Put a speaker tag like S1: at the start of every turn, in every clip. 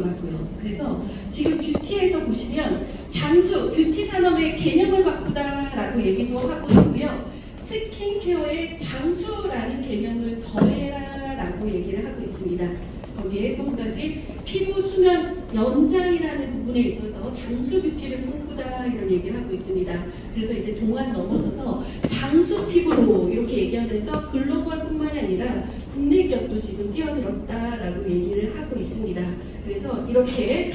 S1: 있더라고요. 그래서 지금 뷰티에서 보시면 장수, 뷰티 산업의 개념을 바꾸다라고 얘기도 하고 있고요. 스킨케어의 장수라는 개념을 더해라라고 얘기를 하고 있습니다. 거기에 또 한 가지 피부 수면 연장이라는 부분에 있어서 장수 뷰티를 꿈꾸다 이런 얘기를 하고 있습니다. 그래서 이제 동안 넘어서서 장수 피부로 이렇게 얘기하면서 글로벌뿐만 아니라 국내 기업도 지금 뛰어들었다라고 얘기를 하고 있습니다. 그래서 이렇게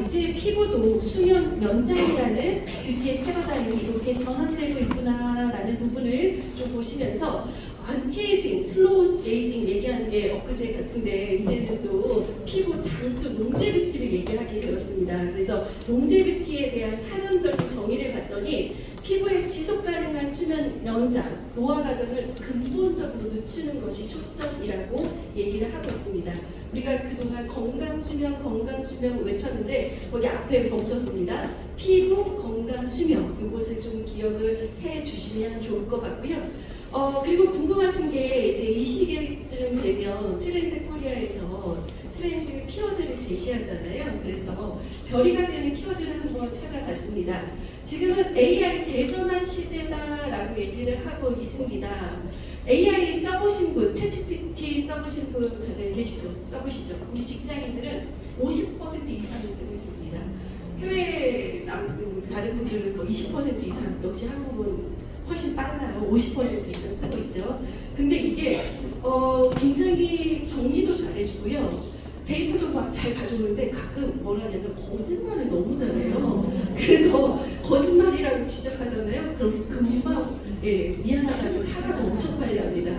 S1: 이제 피부도 수면 연장이라는 뷰티의 패러다임이 이렇게 전환되고 있구나라는 부분을 좀 보시면서 안티에이징, 슬로우 에이징 얘기하는 게 엊그제 같은데 이제는 또 피부 장수 롱제비티를 얘기하게 되었습니다. 그래서 롱제비티에 대한 사전적인 정의를 봤더니 피부의 지속 가능한 수면 연장, 노화 과정을 근본적으로 늦추는 것이 초점이라고 얘기를 하고 있습니다. 우리가 그동안 건강수면 외쳤는데 거기 앞에 붙었습니다. 피부 건강수면, 이것을 좀 기억을 해주시면 좋을 것 같고요. 그리고 궁금하신 게 이제 이 시기쯤 되면 트렌드 코리아에서 트렌드 키워드를 제시하잖아요. 그래서 별이가 되는 키워드를 한번 찾아봤습니다. 지금은 AI 대전환 시대다라고 얘기를 하고 있습니다. AI 써보신 분, 챗GPT 써보신 분 다들 계시죠? 써보시죠? 우리 직장인들은 50% 이상을 쓰고 있습니다. 해외 다른 분들은 뭐 20% 이상, 역시 한국은 훨씬 빨라요. 50% 이상 쓰고 있죠. 근데 이게 굉장히 정리도 잘해주고요. 데이터도 막 잘 가져오는데 가끔 뭐라 하냐면 거짓말을 너무 잘해요. 그래서 거짓말이라고 지적하잖아요. 그럼 금방 미안하다고 사과도 엄청 빨리 합니다.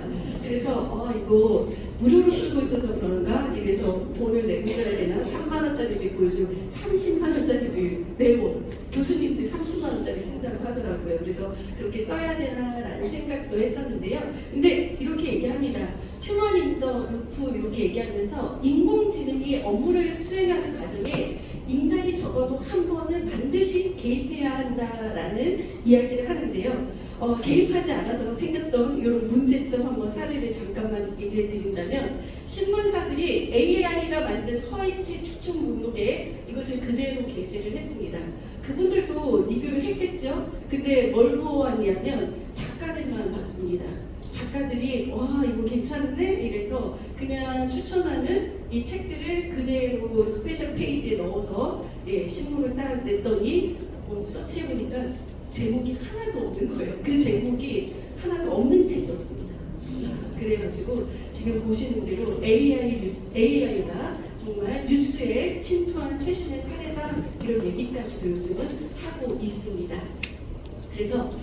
S1: 그래서 이거 무료로 쓰고 있어서 그런가? 이래서 돈을 내줘야 되나? 3만 원짜리도 보여주고 30만 원짜리도 매번 교수님들 30만 원짜리 쓴다고 하더라고요. 그래서 그렇게 써야 되나라는 생각도 했었는데요. 근데 이렇게 얘기합니다. 휴먼 인더 루프 이렇게 얘기하면서 인공지능이 업무를 수행하는 과정에 인간이 적어도 한 번은 반드시 개입해야 한다라는 이야기를 하는데요. 개입하지 않아서 생겼던 이런 문제점 한번 사례를 잠깐만 얘기해 드린다면 신문사들이 AI가 만든 허위책 추천 목록에 이것을 그대로 게재를 했습니다. 그분들도 리뷰를 했겠죠? 근데 뭘 보았냐면 작가들만 봤습니다. 작가들이 와 이거 괜찮은데? 이래서 그냥 추천하는 이 책들을 그대로 스페셜 페이지에 넣어서 신문을 딱 냈더니 서치해보니까 제목이 하나도 없는 거예요. 그 제목이 하나도 없는 책이었습니다. 그래가지고 지금 보시는 대로 AI가 정말 뉴스에 침투한 최신의 사례다 이런 얘기까지도 요즘은 하고 있습니다. 그래서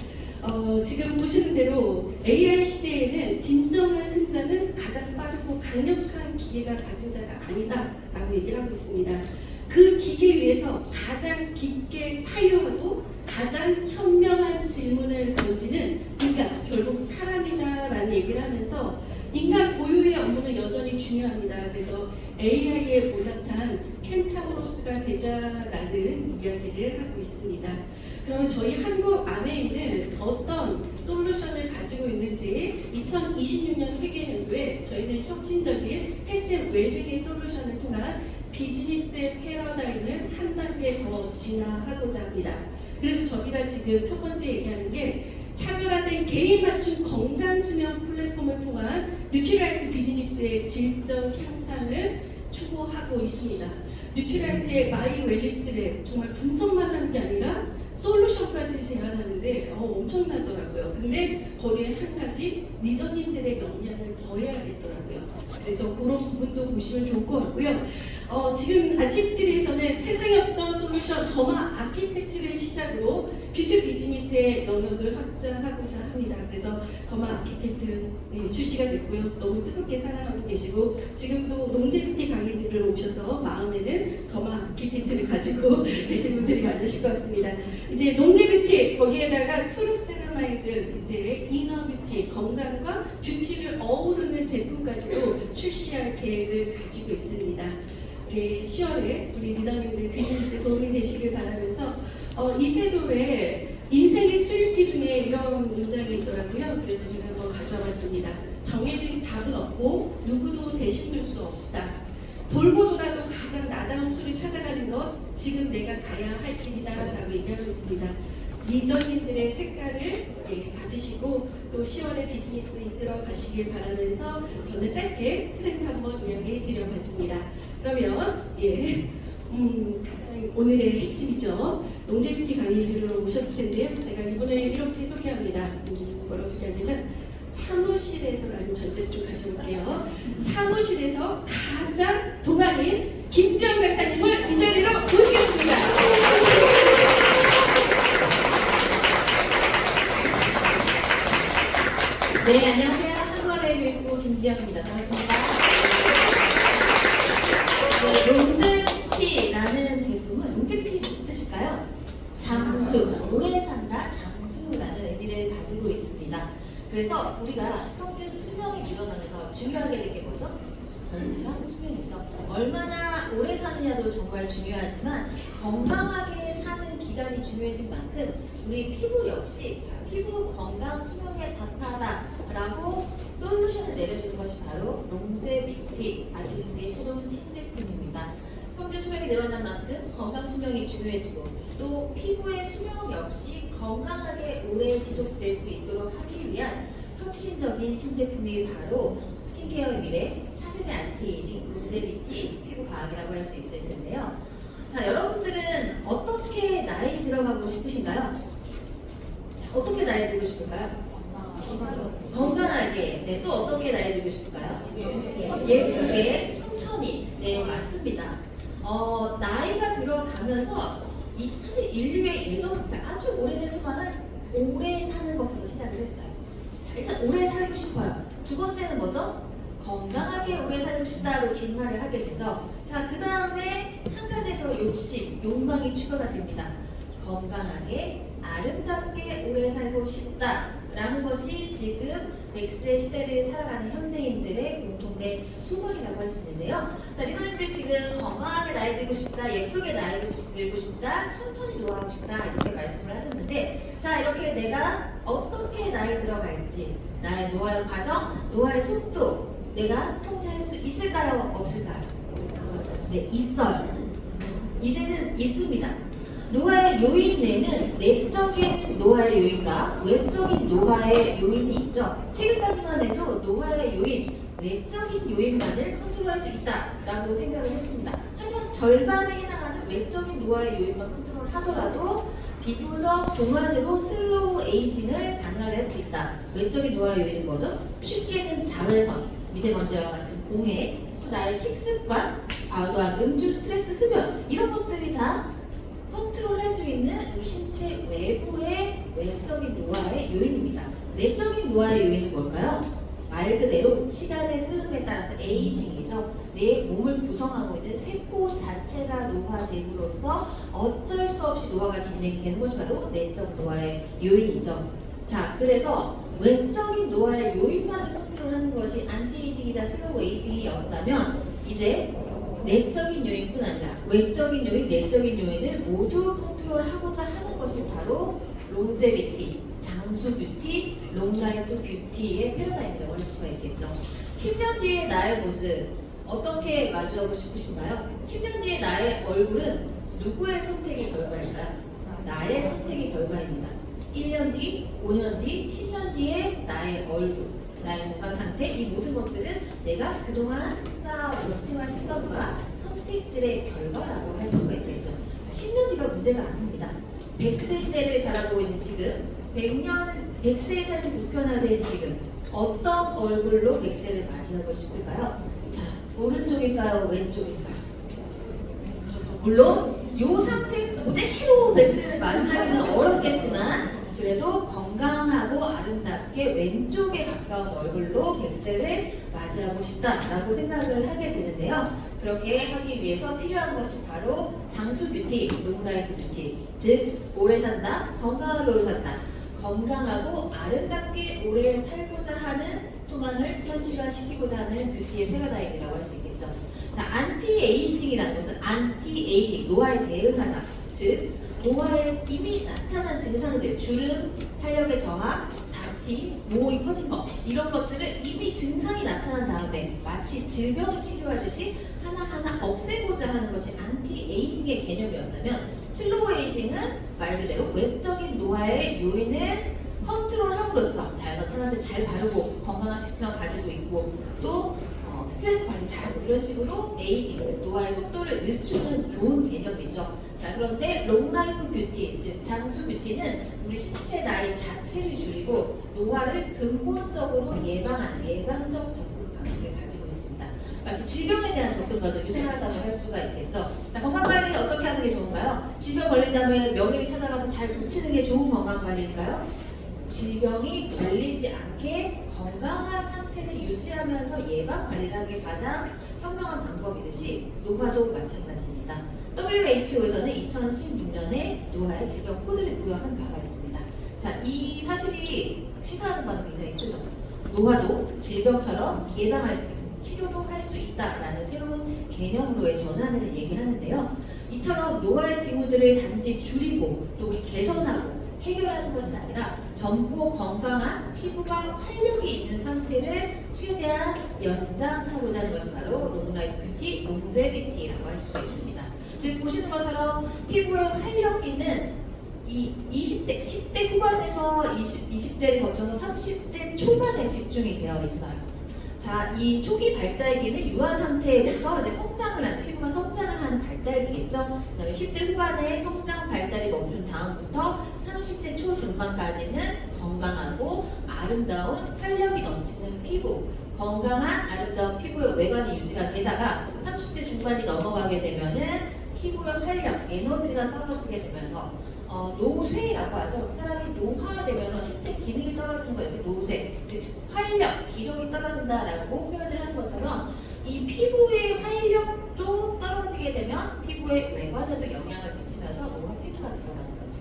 S1: 지금 보시는 대로 AI 시대에는 진정한 승자는 가장 빠르고 강력한 기계가 가진 자가 아니다 라고 얘기를 하고 있습니다. 그 기계 위에서 가장 깊게 사유하고 가장 현명한 질문을 던지는 인간, 결국 사람이다라는 얘기를 하면서 인간 고유의 업무는 여전히 중요합니다. 그래서 AI에 올라탄 켄타우로스가 되자라는 이야기를 하고 있습니다. 그러면 저희 한국 아메이는 어떤 솔루션을 가지고 있는지 2026년 회계연도에 저희는 혁신적인 헬스 앤 웰빙의 솔루션을 통한 비즈니스의 패러다임을 한 단계 더 진화하고자 합니다. 그래서 저희가 지금 첫 번째 얘기하는 게 차별화된 개인 맞춤 건강 수면 플랫폼을 통한 뉴트리라이트 비즈니스의 질적 향상을 추구하고 있습니다. 뉴트리라이트의 마이 웰리스랩 정말 분석만 하는 게 아니라 솔루션까지 제안하는데 엄청나더라고요. 근데 거기에 한 가지 리더님들의 역량을 더해야겠더라고요. 그래서 그런 부분도 보시면 좋을 것 같고요. 지금 아티스트리에서는 세상에 없던 솔루션 더마 아키텍트를 시작으로 뷰티 비즈니스의 영역을 확장하고자 합니다. 그래서 더마 아키텍트 출시가 됐고요. 너무 뜨겁게 사랑하고 계시고 지금도 롱제비티 강의들을 오셔서 마음에는 더마 아키텍트를 가지고 계신 분들이 많으실 것 같습니다. 이제 롱제비티 거기에다가 트루세라마이드 이제 이너 뷰티 건강과 뷰티를 어우르는 제품까지도 출시할 계획을 가지고 있습니다. 우리 10월에 우리 리더님들 비즈니스에 도움이 되시길 바라면서 이세돌의 인생의 수입기 중에 이런 문장이 있더라고요. 그래서 제가 한번 가져와 봤습니다. 정해진 답은 없고 누구도 대신될 수 없다. 돌고 돌아도 가장 나다운 수를 찾아가는 것, 지금 내가 가야 할 길이다라고 얘기하고 있습니다. 리더님들의 색깔을 가지시고 또 10월에 비즈니스 이끌어 가시길 바라면서 저는 짧게 트랙 한번 이야기 드려봤습니다. 그러면 가장 오늘의 핵심이죠. 롱제비티 강의들을 오셨을 텐데요. 제가 이분을 이렇게 소개합니다. 뭐라고 소개하냐면 사무실에서라는 전제를 좀 가져올게요. 사무실에서 가장 동안인 김지영 강사님을 이 자리로 모시겠습니다.
S2: 네, 안녕하세요. 한국어를 읽고 김지영입니다. 반갑습니다. 네, 롱제비티라는 제품은 롱제비티 무슨 뜻일까요? 장수, 오래 산다, 장수라는 의미를 가지고 있습니다. 그래서 우리가 평균 수명이 늘어나면서 중요하게 된 게 뭐죠? 건강 수명이죠. 얼마나 오래 사느냐도 정말 중요하지만 건강하게 사는 기간이 중요해진 만큼 우리 피부 역시 피부 건강 수명에 답하다라고 솔루션을 내려주는 것이 바로 롱제비티 아티스트의 새로운 신제품입니다. 평균 수명이 늘어난 만큼 건강 수명이 중요해지고 또 피부의 수명 역시 건강하게 오래 지속될 수 있도록 하기 위한 혁신적인 신제품이 바로 스킨케어의 미래 차세대 안티에이징 롱제비티 피부 과학이라고 할 수 있을 텐데요. 자, 여러분들은 어떻게 나이 들어가고 싶으신가요? 어떻게 나이 들고 싶을까요? 건강하게. 네, 또 어떻게 나이 들고 싶을까요? 예쁘게, 천천히. 네, 맞습니다. 나이가 들어가면서 사실 인류의 예전부터 아주 오래된 소관은 오래 사는 것으로 시작을 했어요. 자, 일단 오래 살고 싶어요. 두 번째는 뭐죠? 건강하게 오래 살고 싶다로 진화를 하게 되죠. 자, 그 다음에 한 가지 더 욕망이 추가가 됩니다. 건강하게 아름답게 오래 살고 싶다라는 것이 지금 100세 시대를 살아가는 현대인들의 공통된 소망이라고 할 수 있는데요. 자, 리더님들 지금 건강하게 나이 들고 싶다, 예쁘게 나이 들고 싶다, 천천히 노화하고 싶다 이렇게 말씀을 하셨는데, 자, 이렇게 내가 어떻게 나이 들어갈지, 나의 노화의 과정, 노화의 속도 내가 통제할 수 있을까요? 없을까요? 네, 있어요. 이제는 있습니다. 노화의 요인에는 내적인 노화의 요인과 외적인 노화의 요인이 있죠. 최근까지만 해도 노화의 요인, 외적인 요인만을 컨트롤할 수 있다라고 생각을 했습니다. 하지만 절반에 해당하는 외적인 노화의 요인만 컨트롤하더라도 비교적 동안으로 슬로우 에이징을 가능하게 할 수 있다. 외적인 노화의 요인은 뭐죠? 쉽게는 자외선, 미세먼지와 같은 공해, 또 나의 식습관, 과도한 음주, 스트레스, 흡연 이런 것들이 다 컨트롤할 수 있는 우리 신체 외부의 외적인 노화의 요인입니다. 내적인 노화의 요인은 뭘까요? 말 그대로 시간의 흐름에 따라서 에이징이죠. 내 몸을 구성하고 있는 세포 자체가 노화됨으로써 어쩔 수 없이 노화가 진행되는 것이 바로 내적 노화의 요인이죠. 자, 그래서 외적인 노화의 요인만을 컨트롤하는 것이 안티에이징이자 슬로우 에이징이었다면 이제 내적인 요인뿐 아니라 외적인 요인, 내적인 요인을 모두 컨트롤하고자 하는 것이 바로 롱제비티, 장수 뷰티, 롱라이프 뷰티의 패러다임이라고 할 수가 있겠죠. 10년 뒤의 나의 모습 어떻게 마주하고 싶으신가요? 10년 뒤의 나의 얼굴은 누구의 선택의 결과일까요? 나의 선택의 결과입니다. 1년 뒤, 5년 뒤, 10년 뒤의 나의 얼굴, 나의 건강 상태, 이 모든 것들은 내가 그동안 쌓아온 생활 습관과 선택들의 결과라고 할 수가 있겠죠. 10년 뒤가 문제가 아닙니다. 100세 시대를 바라보고 있는 지금, 100세의 삶이 보편화된 지금, 어떤 얼굴로 100세를 맞이하고 싶을까요? 자, 오른쪽일까요? 왼쪽일까요? 물론 이 상태 그대로 100세를 맞이하기는 어렵겠지만 그래도 건강하고 아름답게 왼쪽에 가까운 얼굴로 100세를 맞이하고 싶다라고 생각을 하게 되는데요. 그렇게 하기 위해서 필요한 것이 바로 장수 뷰티, 롱라이프 뷰티, 즉 오래 산다, 건강하게 오래 산다, 건강하고 아름답게 오래 살고자 하는 소망을 현실화시키고자 하는 뷰티의 패러다임이라고 할 수 있겠죠. 자, 안티에이징이라는 것은 안티에이징, 노화에 대응하다, 즉 노화에 이미 나타난 증상들, 주름, 탄력의 저하, 낙티, 모공이 커진 거 이런 것들은 이미 증상이 나타난 다음에 마치 질병을 치료하듯이 하나하나 없애고자 하는 것이 안티에이징의 개념이었다면 슬로우 에이징은 말 그대로 외적인 노화의 요인을 컨트롤함으로써 자연어천한테 잘 바르고 건강한 식습관 가지고 있고 또 스트레스 관리 잘하고 이런 식으로 에이징, 노화의 속도를 늦추는 좋은 개념이죠. 자, 그런데 롱라이프 뷰티, 즉 장수 뷰티는 우리 신체 나이 자체를 줄이고 노화를 근본적으로 예방하는 예방적 접근 방식을 가지고 있습니다. 마치 질병에 대한 접근과도 유사하다고 할 수가 있겠죠. 자, 건강관리 어떻게 하는 게 좋은가요? 질병 걸린다면 명의를 찾아가서 잘 고치는 게 좋은 건강관리일까요? 질병이 걸리지 않게 건강한 상태를 유지하면서 예방 관리를 하는 게 가장 현명한 방법이듯이 노화도 마찬가지입니다. WHO에서는 2016년에 노화의 질병 코드를 부여한 바가 있습니다. 자, 이 사실이 시사하는 바는 굉장히 크죠. 노화도 질병처럼 예방할 수 있고 치료도 할 수 있다라는 새로운 개념으로의 전환을 얘기하는데요. 이처럼 노화의 징후들을 단지 줄이고 또 개선하고 해결하는 것이 아니라 젊고 건강한 피부가 활력이 있는 상태를 최대한 연장하고자 하는 것이 바로 롱라이프 뷰티, 롱제비티라고 할 수가 있습니다. 즉 보시는 것처럼 피부의 활력기는 이 20대, 10대 후반에서 20대를 거쳐서 30대 초반에 집중이 되어 있어요. 자, 이 초기 발달기는 유아 상태부터 이제 성장을 하는, 피부가 성장을 하는 발달기겠죠. 그 다음에 10대 후반에 성장 발달이 멈춘 다음부터 30대 초중반까지는 건강하고 아름다운 활력이 넘치는 피부, 건강한 아름다운 피부의 외관이 유지가 되다가 30대 중반이 넘어가게 되면은 피부의 활력, 에너지가 떨어지게 되면서 노쇠라고 하죠. 사람이 노화되면서 신체 기능이 떨어지는 거예요. 노쇠, 즉 활력, 기력이 떨어진다라고 표현을 하는 것처럼 이 피부의 활력도 떨어지게 되면 피부의 외관에도 영향을 미치면서 노화 피부가 되어가는 거죠.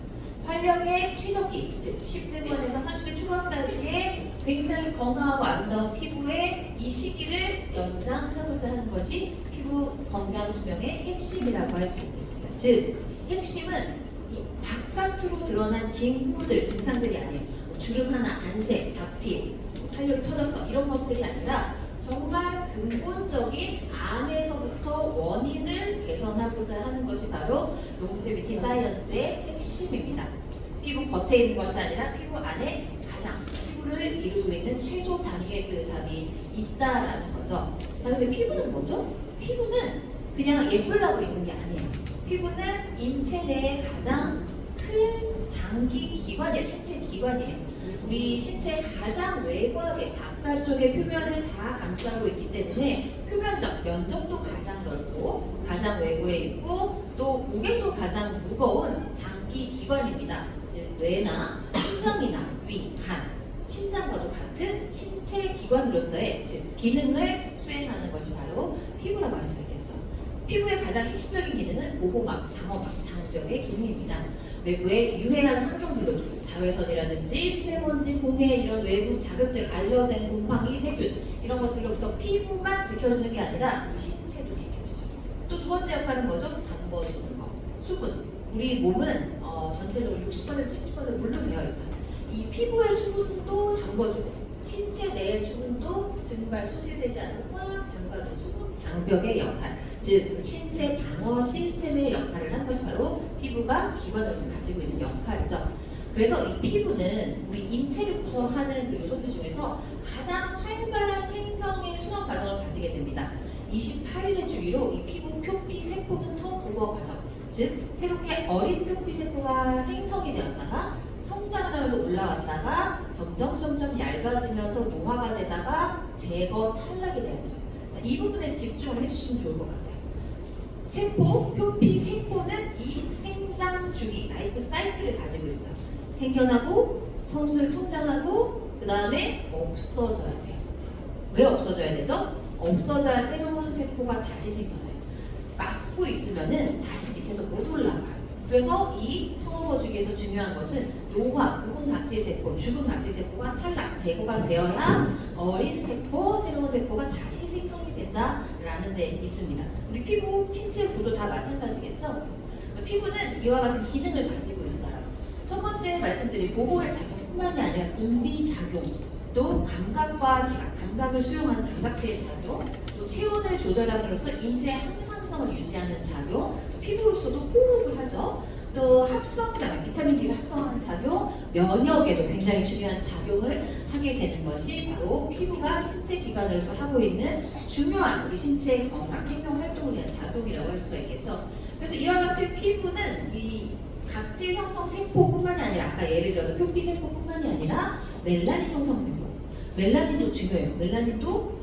S2: 활력의 최적기, 즉 10대 후반에서 30대 초반까지의 굉장히 건강하고 아름다운 피부의 이 시기를 연장하고자 하는 것이 피부 건강 수명의 핵심이라고 할 수 있겠습니다. 즉 핵심은 이 바깥으로 드러난 징후들, 증상들이 아니에요. 뭐 주름 하나, 안색, 잡티, 탄력이 처졌어 이런 것들이 아니라 정말 근본적인 안에서부터 원인을 개선하고자 하는 것이 바로 롱제비티 사이언스의 핵심입니다. 피부 겉에 있는 것이 아니라 피부 안에 가장 피부를 이루고 있는 최소 단위의 그 답이 있다라는 거죠. 자, 근데 피부는 뭐죠? 피부는 그냥 예쁘려고 있는 게 아니에요. 피부는 인체 내의 가장 큰 장기 기관이에요. 신체 기관이에요. 우리 신체 가장 외곽의 바깥쪽의 표면을 다 감싸고 있기 때문에 표면적, 면적도 가장 넓고 가장 외부에 있고 또 무게도 가장 무거운 장기 기관입니다. 즉 뇌나 심장이나 위, 간, 신장과도 같은 신체 기관으로서의 즉 기능을 수행하는 것이 바로 피부라고 할 수가 있겠죠. 피부의 가장 핵심적인 기능은 모공막, 방어막, 장벽의 기능입니다. 외부의 유해한 환경들로부터 자외선이라든지 미세먼지, 공해 이런 외부 자극들, 알러젠, 곰팡이, 세균 이런 것들로부터 피부만 지켜주는 게 아니라 우리 신체도 지켜주죠. 또 두 번째 역할은 뭐죠? 잠궈주는 거. 수분. 우리 몸은 전체적으로 60% 70% 물로 되어 있죠. 이 피부의 수분도 잠궈주고 신체 내의 수분도 증발 소실되지 않도록 꽉 잠가준 수분 장벽의 역할, 즉 신체 방어 시스템의 역할을 하는 것이 바로 피부가 기관으로서 가지고 있는 역할이죠. 그래서 이 피부는 우리 인체를 구성하는 그 요소들 중에서 가장 활발한 생성의 순환 과정을 가지게 됩니다. 28일의 주기로 이 피부 표피 세포는 턴오버 과정, 즉 새롭게 어린 표피 세포가 생성이 되었다가 성장을 하면서 올라왔다가 점점 얇아지면서 노화가 되다가 제거 탈락이 돼야 되죠. 이 부분에 집중을 해주시면 좋을 것 같아요. 세포, 표피 세포는 이 생장 주기, 라이프 사이클을 가지고 있어요. 생겨나고 성장하고 그 다음에 없어져야 돼요. 왜 없어져야 되죠? 없어져야 새로운 세포가 다시 생겨나요. 막고 있으면은 다시 밑에서 못 올라가요. 그래서 이 턴오버 주기에서 중요한 것은 노화, 묵은 각질세포, 죽은 각질세포가 탈락, 제거가 되어야 어린 세포, 새로운 세포가 다시 생성이 된다라는 데 있습니다. 우리 피부, 신체 구조 다 마찬가지겠죠? 피부는 이와 같은 기능을 가지고 있어요. 첫 번째 말씀드린 보호의 작용뿐만이 아니라 분비 작용, 또 감각과 지각, 감각을 수용하는 감각체의 작용, 또 체온을 조절함으로써 인체의 항상성을 유지하는 작용, 피부로서도 호흡을 하죠. 또 합성작, 비타민 D가 합성하는 작용, 면역에도 굉장히 중요한 작용을 하게 되는 것이 바로 피부가 신체 기관으로서 하고 있는 중요한 우리 신체의 건강, 생명 활동을 위한 작용이라고 할 수가 있겠죠. 그래서 이와 같은 피부는 이 각질 형성 세포뿐만이 아니라 아까 예를 들어서 표피 세포뿐만이 아니라 멜라닌 형성 세포, 멜라닌도 중요해요. 멜라닌도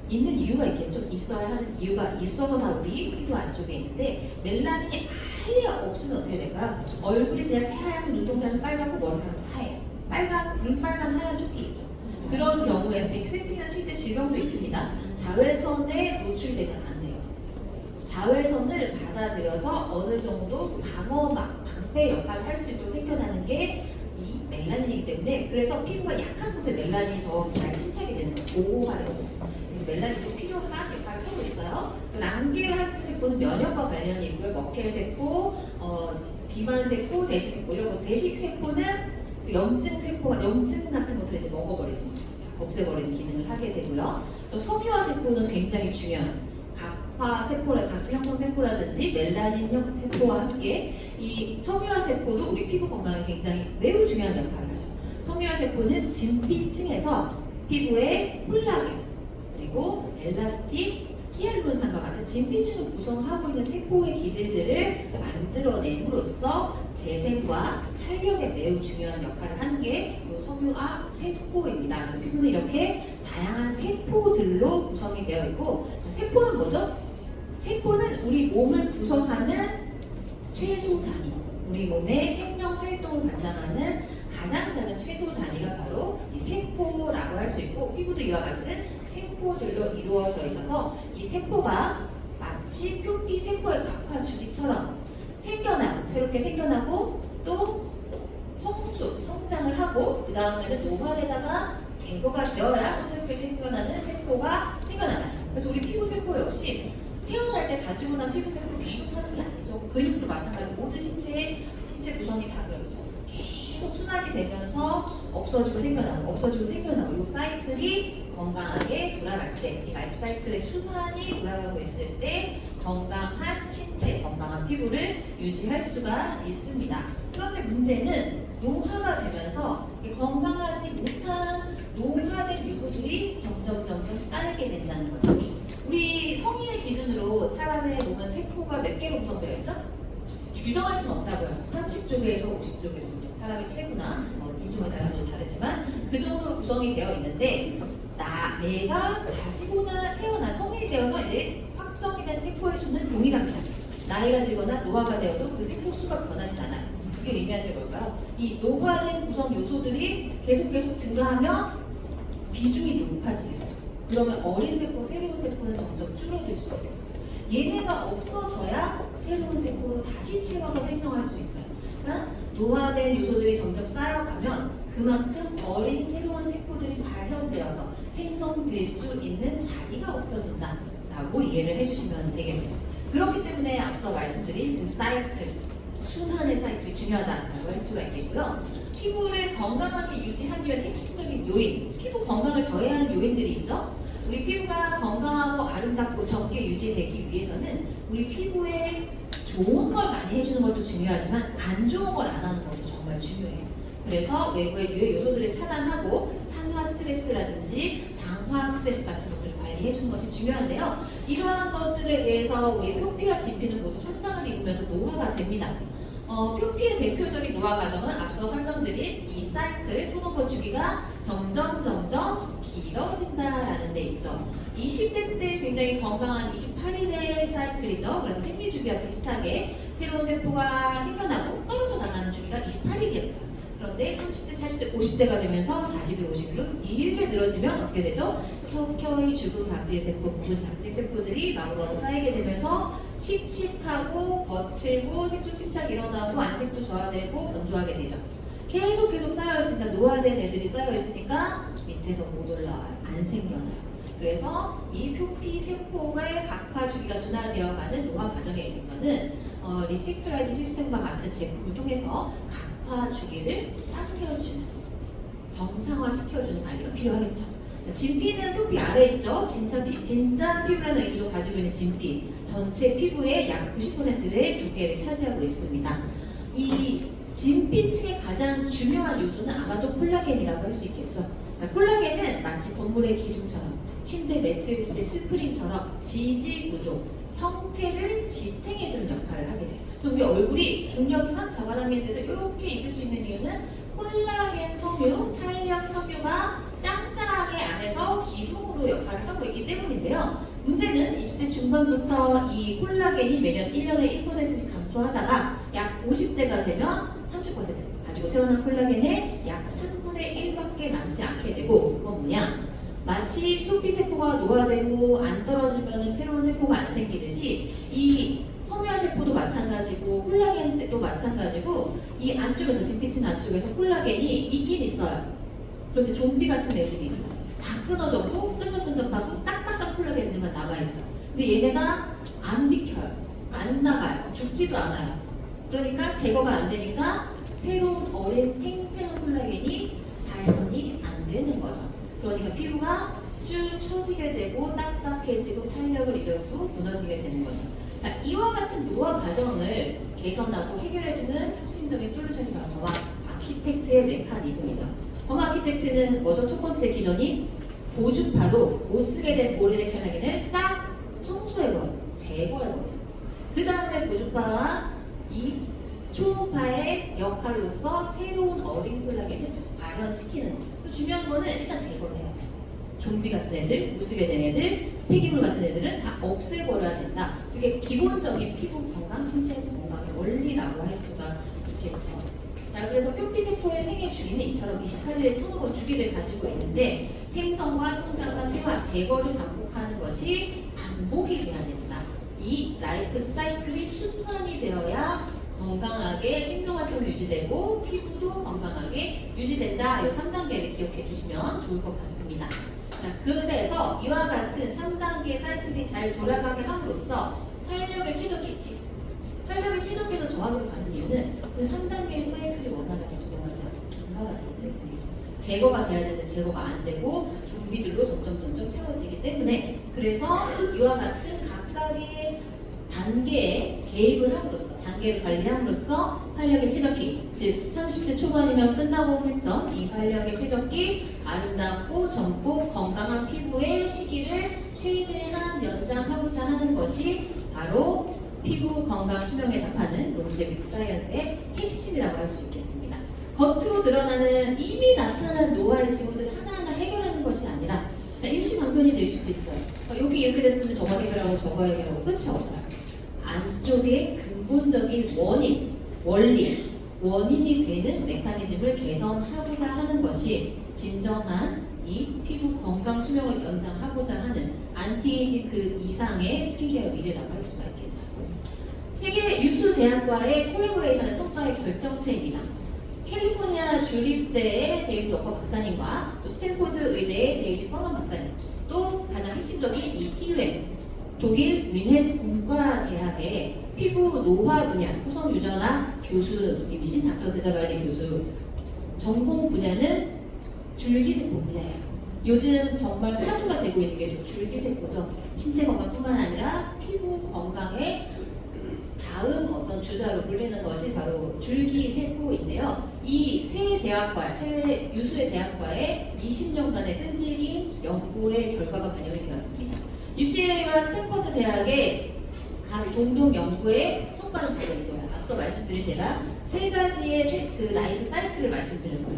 S2: 있는 이유가 있겠죠. 있어야 하는 이유가 있어서 다 우리 피부 안쪽에 있는데 멜라닌이 아예 없으면 어떻게 될까요? 얼굴이 그냥 새하얗고 눈동자는 빨갛고 머리카락도 하얘요. 눈빨간 하얀 토끼 있죠. 그런 경우에 백색증이나 실제 질병도 있습니다. 자외선에 노출되면 안 돼요. 자외선을 받아들여서 어느 정도 방어막, 방패 역할을 할 수 있도록 생겨나는 게 이 멜라닌이기 때문에 그래서 피부가 약한 곳에 멜라닌이 더 잘 침착이 되는 거예요. 보호하려고. 멜라닌도 필요한 역할을 하고 있어요. 또 랑게르한 세포는 면역과 관련이 있고요. 머켈 세포, 비만 세포, 대식 세포 이런 거. 대식 세포는 그 염증 세포가 염증 같은 것들을 이제 먹어버리는, 없애버리는 기능을 하게 되고요. 또 섬유화 세포는 굉장히 중요한 각화 세포라, 각질 형성 세포라든지 멜라닌형 세포와 함께 이 섬유화 세포도 우리 피부 건강에 굉장히 매우 중요한 역할을 하죠. 섬유화 세포는 진피층에서 피부의 콜라겐 그리고 엘라스틴, 히알루론산과 같은 진피층을 구성하고 있는 세포의 기질들을 만들어냄으로써 재생과 탄력에 매우 중요한 역할을 하는 게 이 섬유화 세포입니다. 피부는 이렇게 다양한 세포들로 구성이 되어 있고, 세포는 뭐죠? 세포는 우리 몸을 구성하는 최소 단위, 우리 몸의 생명 활동을 관장하는 가장 작은 최소 단위가 바로 이 세포라고 할 수 있고, 피부도 이와 같은 세포들로 이루어져 있어서 이 세포가 마치 표피 세포의 각화 주기처럼 생겨나고, 새롭게 생겨나고 또 성장을 하고 그 다음에는 노화되다가 제거가 되어야 또 새롭게 생겨나는 세포가 생겨나다. 그래서 우리 피부 세포 역시 태어날 때 가지고 난 피부 세포로 계속 사는 게 아니죠. 근육도 마찬가지로 모든 신체 구성이 다 그렇죠. 계속 순환이 되면서 없어지고 생겨나고 없어지고 생겨나고 이 사이클이 건강하게 돌아갈 때, 이 라이프 사이클의 순환이 돌아가고 있을 때 건강한 신체, 건강한 피부를 유지할 수가 있습니다. 그런데 문제는 노화가 되면서 건강하지 못한 노화된 요소들이 점점 쌓이게 된다는 거죠. 우리 성인의 기준으로 사람의 몸은 세포가 몇 개로 구성되어 있죠? 규정할 수는 없다고요. 30조개에서 50조개 정도. 사람의 체구나 인종에 따라서 다르지만 그 정도로 구성이 되어 있는데 내가 가지고나 태어나 성인이 되어서 이제 확정이 된 세포의 수는 동일합니다. 나이가 들거나 노화가 되어도 그 세포 수가 변하지 않아요. 그게 의미하는 게 뭘까요? 이 노화된 구성 요소들이 계속 증가하면 비중이 높아지겠죠. 그러면 어린 세포, 새로운 세포는 점점 줄어들 수가 있어요. 얘네가 없어져야 새로운 세포로 다시 채워서 생성할 수 있어요. 그러니까 노화된 요소들이 점점 쌓여가면 그만큼 어린 새로운 세포들이 발현되어서 생성될 수 있는 자리가 없어진다라고 이해를 해주시면 되겠죠. 그렇기 때문에 앞서 말씀드린 그 사이클, 순환의 사이클이 중요하다고 할 수가 있겠고요. 피부를 건강하게 유지하기 위한 핵심적인 요인, 피부 건강을 저해하는 요인들이 있죠. 우리 피부가 건강하고 아름답고 젊게 유지되기 위해서는 우리 피부에 좋은 걸 많이 해주는 것도 중요하지만 안 좋은 걸 안 하는 것도 정말 중요해요. 그래서 외부의 유해 요소들을 차단하고 산화 스트레스라든지 당화 스트레스 같은 것들을 관리해주는 것이 중요한데요. 이러한 것들에 의해서 우리 표피와 진피는 모두 손상을 입으면서 노화가 됩니다. 표피의 대표적인 노화 과정은 앞서 설명드린 이 사이클, 톤오버 주기가 점점 길어진다라는 데 있죠. 20대 때 굉장히 건강한 28일의 사이클이죠. 그래서 생리 주기와 비슷하게 새로운 세포가 생겨나고 떨어져 나가는 주기가 28일이었어요. 그런데 30대, 40대, 50대가 되면서 40일, 50일로 길게 늘어지면 어떻게 되죠? 켜켜이 죽은 각질세포, 묵은 각질세포들이 마구마구 쌓이게 되면서 칙칙하고 거칠고 색소 침착이 일어나고 안색도 저하되고 건조하게 되죠. 계속 쌓여있으니까 노화된 애들이 쌓여있으니까 밑에서 못 올라와요. 안 생겨나요. 그래서 이 표피 세포의 각화 주기가 둔화되어가는 노화 과정에 있어서는 리텍스라이즈 시스템과 같은 제품을 통해서 약화 주기를 당겨주는, 정상화시켜주는 관리가 필요하겠죠. 자, 진피는 표피 아래에 있죠. 진짜 피부라는 의미도 가지고 있는 진피, 전체 피부의 약 90%의 두께를 차지하고 있습니다. 이 진피층의 가장 중요한 요소는 아마도 콜라겐이라고 할 수 있겠죠. 자, 콜라겐은 마치 건물의 기둥처럼, 침대 매트리스의 스프링처럼 지지 구조, 형태를 지탱해주는 역할을 하게 돼요. 그래서 우리 얼굴이 중력이 막 잡아당기는데도 이렇게 있을 수 있는 이유는 콜라겐 섬유, 탄력 섬유가 짱짱하게 안에서 기둥으로 역할을 하고 있기 때문인데요. 문제는 20대 중반부터 이 콜라겐이 매년 1년에 1%씩 감소하다가 약 50대가 되면 30% 가지고 태어난 콜라겐의 약 3분의 1밖에 남지 않게 되고, 그건 뭐냐? 마치 표피세포가 노화되고 안 떨어지면 새로운 세포가 안 생기듯이 이 섬유화 세포도 마찬가지고 콜라겐도 마찬가지고 이 안쪽에서, 진피층 안쪽에서 콜라겐이 있긴 있어요. 그런데 좀비 같은 애들이 있어요. 다 끊어져도 끈적끈적하고 딱딱한 콜라겐들만 남아있어요. 근데 얘네가 안 비켜요. 안 나가요. 죽지도 않아요. 그러니까 제거가 안 되니까 새로운 어린 탱탱한 콜라겐이 발현이 안 되는 거죠. 그러니까 피부가 쭉 처지게 되고 딱딱해지고 탄력을 잃어서 무너지게 되는 거죠. 자, 이와 같은 노화 과정을 개선하고 해결해주는 혁신적인 솔루션이 바로 더마 아키텍트의 메커니즘이죠. 더마 아키텍트는 뭐죠? 첫 번째 기전이 고주파로 못 쓰게 된 오래된 콜라겐을 싹 청소해버려, 제거해버려. 그 다음에 고주파와 이 초음파의 역할로서 새로운 어린 콜라겐을 발현시키는 거. 또 중요한 거는 일단 제거를 해야 돼. 좀비 같은 애들, 못 쓰게 된 애들, 폐기물 같은 애들은 다 없애버려야 된다. 그게 기본적인 피부 건강, 신체 건강의 원리라고 할 수가 있겠죠. 자, 그래서 표피세포의 생애 주기는 이처럼 28일의 턴오버 주기를 가지고 있는데, 생성과 성장과 퇴화, 제거를 반복하는 것이 반복이 돼야 된다. 이 라이프 사이클이 순환이 되어야 건강하게 생명활동이 유지되고 피부도 건강하게 유지된다. 이 3단계를 기억해 주시면 좋을 것 같습니다. 자, 그래서 이와 같은 3단계 사이클이 잘 돌아가게 함으로써 활력의 최적에서 저하로 가는 이유는 그 3단계의 사이클이 원활하게 돌아가지 않고 중화가 되기 때문이에요. 제거가 돼야 되는데 제거가 안 되고 좀비들로 점점 채워지기 때문에, 그래서 이와 같은 각각의 단계에 개입을 함으로써, 단계를 관리함으로써 활력의 최적기, 즉 30대 초반이면 끝나고 했던 이 활력의 최적기, 아름답고 젊고 건강한 피부의 시기를 최대한 연장하고자 하는 것이 바로 피부 건강 수명에 답하는 롬제비트 사이언스의 핵심이라고 할 수 있겠습니다. 겉으로 드러나는 이미 나타난 노화의 징후들을 하나하나 해결하는 것이 아니라 임시방편이 될 수도 있어요. 여기 이렇게 됐으면 저거 해결하고 저거 해결하고 끝이 없어요. 안쪽에 근본적인 원인이 되는 메커니즘을 개선하고자 하는 것이 진정한 이 피부 건강 수명을 연장하고자 하는 안티에이징 그 이상의 스킨케어 미래라고 할 수가 있겠죠. 세계 유수 대학과의 콜라보레이션의 성과의 결정체입니다. 캘리포니아 주립대의 데이비드 워커 박사님과 또 스탠포드 의대의 데이비드 퍼먼 박사님, 또 가장 핵심적인 이 TUM 독일 뮌헨 공과대학의 피부 노화 분야 호성 유전학 교수님이신 닥터 드자발리 교수, 전공 분야는 줄기세포 분야예요. 요즘 정말 화두가 되고 있는 게 줄기세포죠. 신체 건강뿐만 아니라 피부 건강의 다음 어떤 주자로 불리는 것이 바로 줄기세포인데요. 이 세 대학과, 세 유수의 대학과의 20년간의 끈질긴 연구의 결과가 반영이 되었습니다. UCLA와 스탠퍼드 대학의 각 공동 연구의 성과는 바로 이거예요. 앞서 말씀드린 제가 세 가지의 그 라이프 사이클을 말씀드렸어요.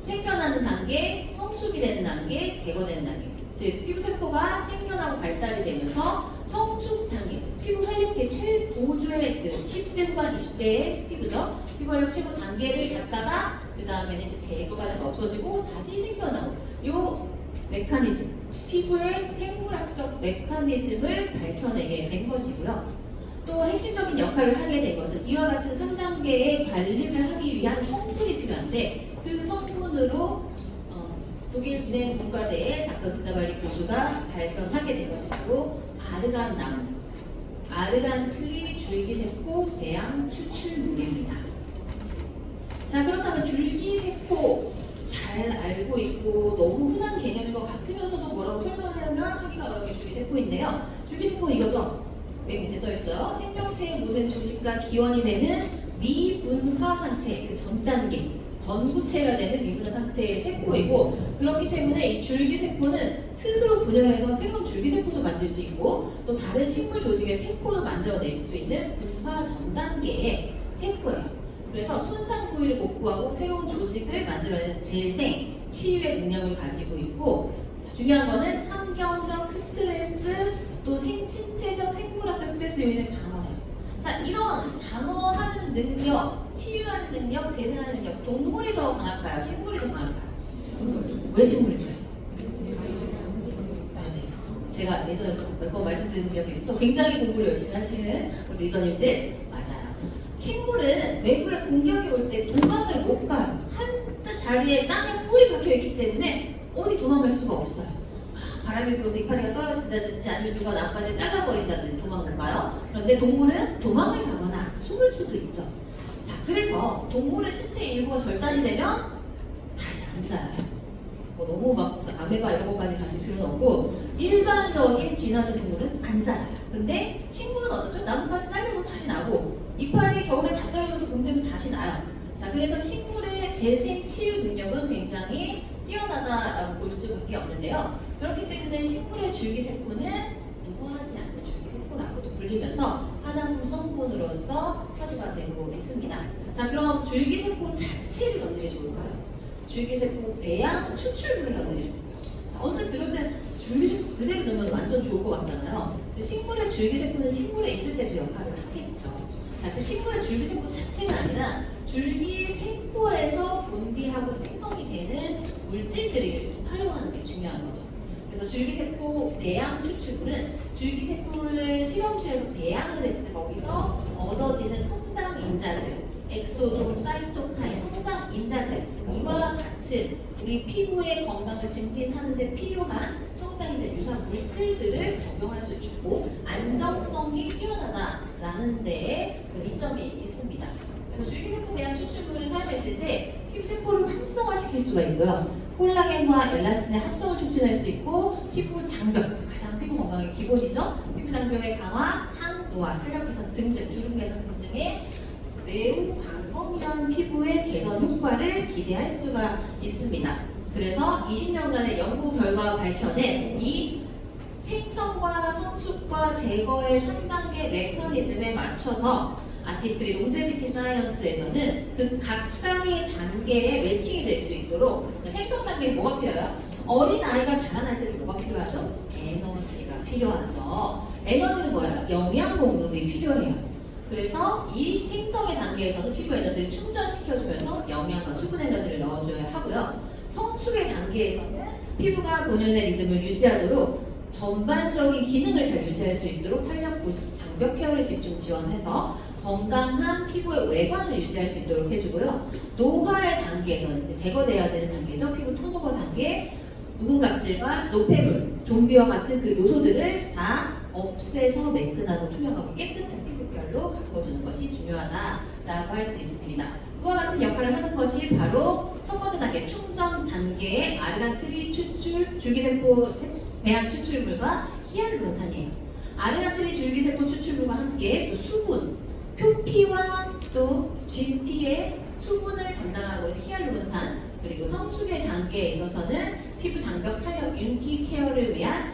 S2: 생겨나는 단계, 성숙이 되는 단계, 제거되는 단계. 즉 피부세포가 생겨나고 발달이 되면서 성숙 단계, 피부 활력계 최고조의 그 10대 후반 20대의 피부죠. 피부 활력 최고 단계를 갔다가 그 다음에는 이제 제거가 돼서 없어지고 다시 생겨나고, 요 메커니즘, 피부의 생물학적 메커니즘을 밝혀내게 된 것이고요. 또 핵심적인 역할을 하게 된 것은 이와 같은 3단계의 관리를 하기 위한 성분이 필요한데, 그 성분으로 독일 뮌헨 공과대의 닥터 드자발리 교수가 발견하게 된 것이 바로 아르간나무, 아르간틀리 줄기세포 배양 추출물입니다. 자, 그렇다면 줄기세포 잘 알고 있고 너무 흔한 개념인 것 같으면서도 뭐라고 설명하려면 하기가 어려운 게 줄기세포인데요. 줄기세포는 이거죠. 맨 밑에 써 있어요. 생명체의 모든 조직과 기원이 되는 미분화 상태, 그 전 단계, 전구체가 되는 미분화 상태의 세포이고, 그렇기 때문에 이 줄기세포는 스스로 분열해서 새로운 줄기세포도 만들 수 있고 또 다른 식물 조직의 세포도 만들어낼 수 있는 분화 전 단계의 세포예요. 그래서 손상 부위를 복구하고 새로운 조직을 만들어내는 재생, 치유의 능력을 가지고 있고, 중요한 거는 환경적 스트레스 또 신체적 생물학적 스트레스 요인을 방어해요. 자, 이런 방어하는 능력, 치유하는 능력, 재생하는 능력, 동물이 더 강할까요? 식물이 더 강할까요? 왜 식물일까요? 아, 네. 제가 예전에 몇 번 말씀드린 적이 있어서 굉장히 공부를 열심히 하시는 우리 리더님들 맞아요. 식물은 외부에 공격이 올 때 도망을 못 가요. 한 자리에 땅에 뿔이 박혀 있기 때문에 어디 도망갈 수가 없어요. 바람이 불어서 이파리가 떨어진다든지 아니면 누가 나뭇가지를 잘라버린다든지 도망 못 가요. 그런데 동물은 도망을 가거나 숨을 수도 있죠. 자, 그래서 동물의 신체 일부가 절단이 되면 다시 안 자라요. 뭐 너무 막 아메바 이런 것까지 가실 필요는 없고 일반적인 진화된 동물은 안 자라요. 근데 식물은 어떠죠? 나뭇가지 잘려도 다시 나고 이파리 겨울에 다 떨어져도 봄 되면 다시 나요. 자, 그래서 식물의 재생 치유 능력은 굉장히 뛰어나다라고 볼 수밖에 없는데요. 그렇기 때문에 식물의 줄기세포는 노화하지 않는 줄기세포라고도 불리면서 화장품 성분으로서 화두가 되고 있습니다. 자, 그럼 줄기세포 자체를 넣는 게 좋을까요? 줄기세포 배양 추출물을 넣는 게 좋을까요? 언뜻 들었을 때 줄기세포 그대로 넣으면 완전 좋을 것 같잖아요. 근데 식물의 줄기세포는 식물에 있을 때도 역할을 하겠죠. 자, 그 식물의 줄기세포 자체가 아니라 줄기세포에서 분비하고 생성이 되는 물질들을 활용하는 게 중요한 거죠. 그래서 줄기세포 배양 추출물은 줄기세포를 실험실에서 배양을 했을 때 거기서 얻어지는 성장인자들, 엑소돔, 사이토카인, 성장인자들, 이와 같은 우리 피부의 건강을 증진하는 데 필요한 성장인자 유사 물질들을 적용할 수 있고 안정성이 뛰어나다라는 데에 이점이 있습니다. 그래서 줄기세포 배양 추출물을 사용했을 때 피부세포를 활성화시킬 수가 있고요. 콜라겐과 엘라스틴의 합성을 촉진할 수 있고 피부 장벽, 가장 피부 건강의 기본이죠. 피부 장벽의 강화, 탄, 노화, 탄력 개선 등등, 주름 개선 등등의 매우 광범위한 피부의 개선 효과를 기대할 수가 있습니다. 그래서 20년간의 연구 결과가 밝혀낸 이 생성과 성숙과 제거의 3단계 메커니즘에 맞춰서 아티스트리 롱제비티 사이언스에서는 그 각각의 단계에 매칭이 될 수 있도록 생성 단계에 뭐가 필요해요? 어린 아이가 자라날 때도 뭐가 필요하죠? 에너지가 필요하죠. 에너지는 뭐예요? 영양 공급이 필요해요. 그래서 이 생성의 단계에서는 피부 에너지를 충전시켜주면서 영양과 수분 에너지를 넣어줘야 하고요. 성숙의 단계에서는 피부가 본연의 리듬을 유지하도록 전반적인 기능을 잘 유지할 수 있도록 탄력 보습, 장벽 케어를 집중 지원해서 건강한 피부의 외관을 유지할 수 있도록 해주고요. 노화의 단계에서는 제거돼야 되는 단계죠. 피부 턴오버 단계, 묵은 각질과 노폐물, 좀비와 같은 그 요소들을 다 없애서 매끈하고 투명하고 깨끗한 피부결로 가꿔주는 것이 중요하다라고 할 수 있습니다. 그와 같은 역할을 하는 것이 바로 첫 번째 단계 충전 단계의 아르간트리 추출 줄기세포 배양 추출물과 히알루론산이에요. 아르간트리 줄기세포 추출물과 함께 또 수분, 표피와 또 진피의 수분을 담당하고 있는 히알루론산, 그리고 성숙의 단계에 있어서는 피부 장벽 탄력 윤기 케어를 위한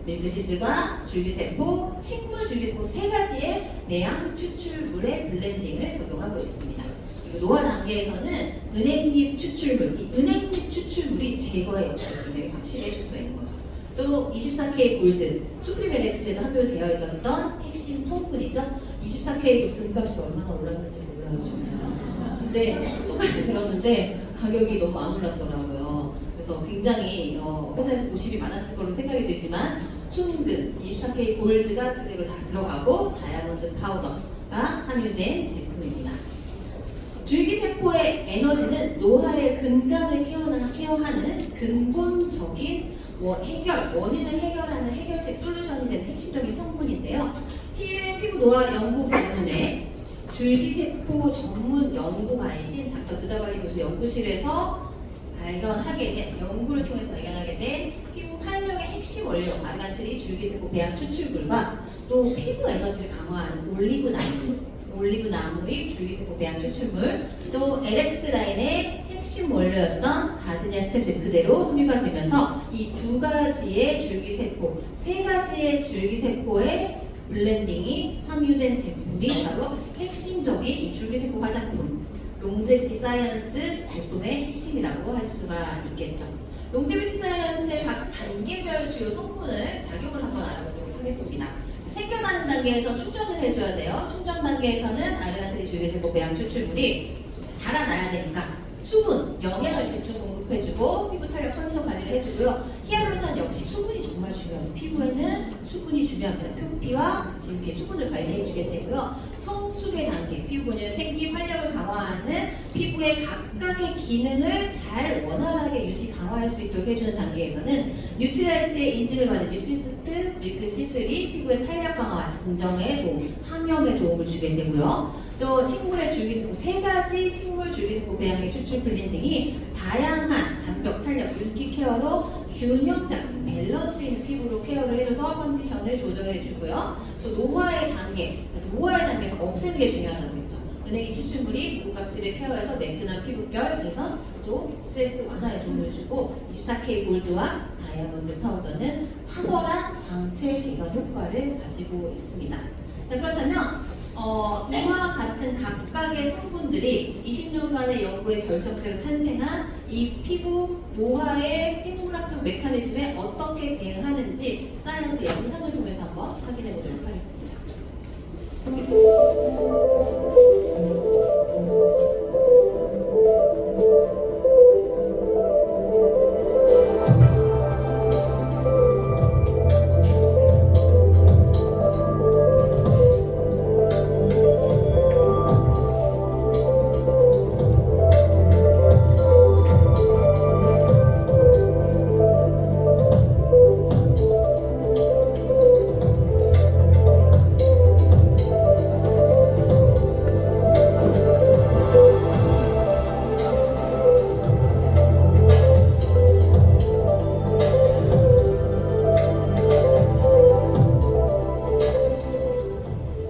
S2: 밀크시슬과 줄기세포, 식물 줄기세포 세 가지의 배양 추출물의 블렌딩을 적용하고 있습니다. 그리고 노화 단계에서는 은행잎 추출물, 이 은행잎 추출물이 제거의 역할을 굉장히 확실히 해줄 수가 있는 거죠. 또 24K 골드, 수프리메덱스에도 함유되어 있었던 핵심 성분이죠. 24K 금값이 얼마나 올랐는지 몰라요, 저는. 근데 똑같이 들었는데 가격이 너무 안 올랐더라고요. 그래서 굉장히 회사에서 고심이 많았을 걸로 생각이 들지만 순금, 24K 골드가 그대로 다 들어가고 다이아몬드 파우더가 함유된 제품입니다. 줄기세포의 에너지는 노화의 근간을 케어하는 근본적인 원인을 해결하는 해결책 솔루션이 되는 핵심적인 성분인데요. TU의 피부 노화 연구 부문에 줄기세포 전문 연구가이신 닥터 드다발리 교수 연구실에서 발견하게 된, 연구를 통해서 발견하게 된 피부 활력의 핵심 원료 아르간트리 줄기세포 배양 추출물과 또 피부 에너지를 강화하는 올리브나무의 줄기세포 배양 추출물, 또 LX 라인의 핵심 원료였던 가드니아 스템셀 그대로 함유가 되면서 이 두 가지의 줄기세포, 세 가지의 줄기세포의 블렌딩이 함유된 제품이 바로 핵심적인 이 줄기세포 화장품 롱제비티 사이언스 제품의 핵심이라고 할 수가 있겠죠. 롱제비티 사이언스의 각 단계별 주요 성분을 작용을 한번 알아보도록 하겠습니다. 생겨나는 단계에서 충전을 해줘야 돼요. 충전 단계에서는 아르간트리 줄기세포 배양 추출물이 자라나야 되니까 수분, 영양을 집중 공급해주고 피부 탄력 컨디션 관리를 해주고요. 히알루론산 역시 수분이 정말 중요해요. 피부에는 수분이 중요합니다. 표피와 진피, 수분을 관리해주게 되고요. 성숙의 단계, 피부는 생기 활력을 강화하는 피부의 각각의 기능을 잘 원활하게 유지 강화할 수 있도록 해주는 단계에서는 뉴트리아이트의 인증을 받은 뉴트리스트 밀크 C3 피부의 탄력 강화와 진정에 도움, 항염에 도움을 주게 되고요. 또 식물의 줄기세포, 세 가지 식물 줄기세포 배양의 추출 블렌딩이 다양한 잔벽 탄력, 윤기 케어로 균형 잡힌 밸런스 있는 피부로 케어를 해줘서 컨디션을 조절해주고요. 또 노화의 단계에서 없애는 게 중요하다고 했죠. 은행이 추출물이 무각질을 케어해서 매끈한 피부결 개선, 또 스트레스 완화에 도움을 주고 24K 골드와 다이아몬드 파우더는 탁월한 광채 개선 효과를 가지고 있습니다. 자, 그렇다면 이와 같은 각각의 성분들이 20년간의 연구의 결정체로 탄생한 이 피부 노화의 생물학적 메커니즘에 어떻게 대응하는지 사이언스 영상을 통해서 한번 확인해 보도록 하겠습니다.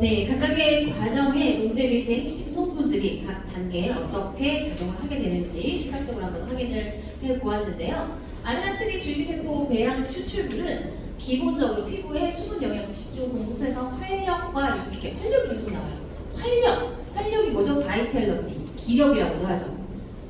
S2: 네, 각각의 과정의 롱제비티의 핵심 성분들이 각 단계에 어떻게 작용을 하게 되는지 시각적으로 한번 확인을 해보았는데요. 아르간트리 줄기세포 배양 추출물은 기본적으로 피부에 수분 영양 집중 공급해서 활력과 윤기, 활력이 계속 나와요. 활력이 뭐죠? 바이탈러티, 기력이라고도 하죠.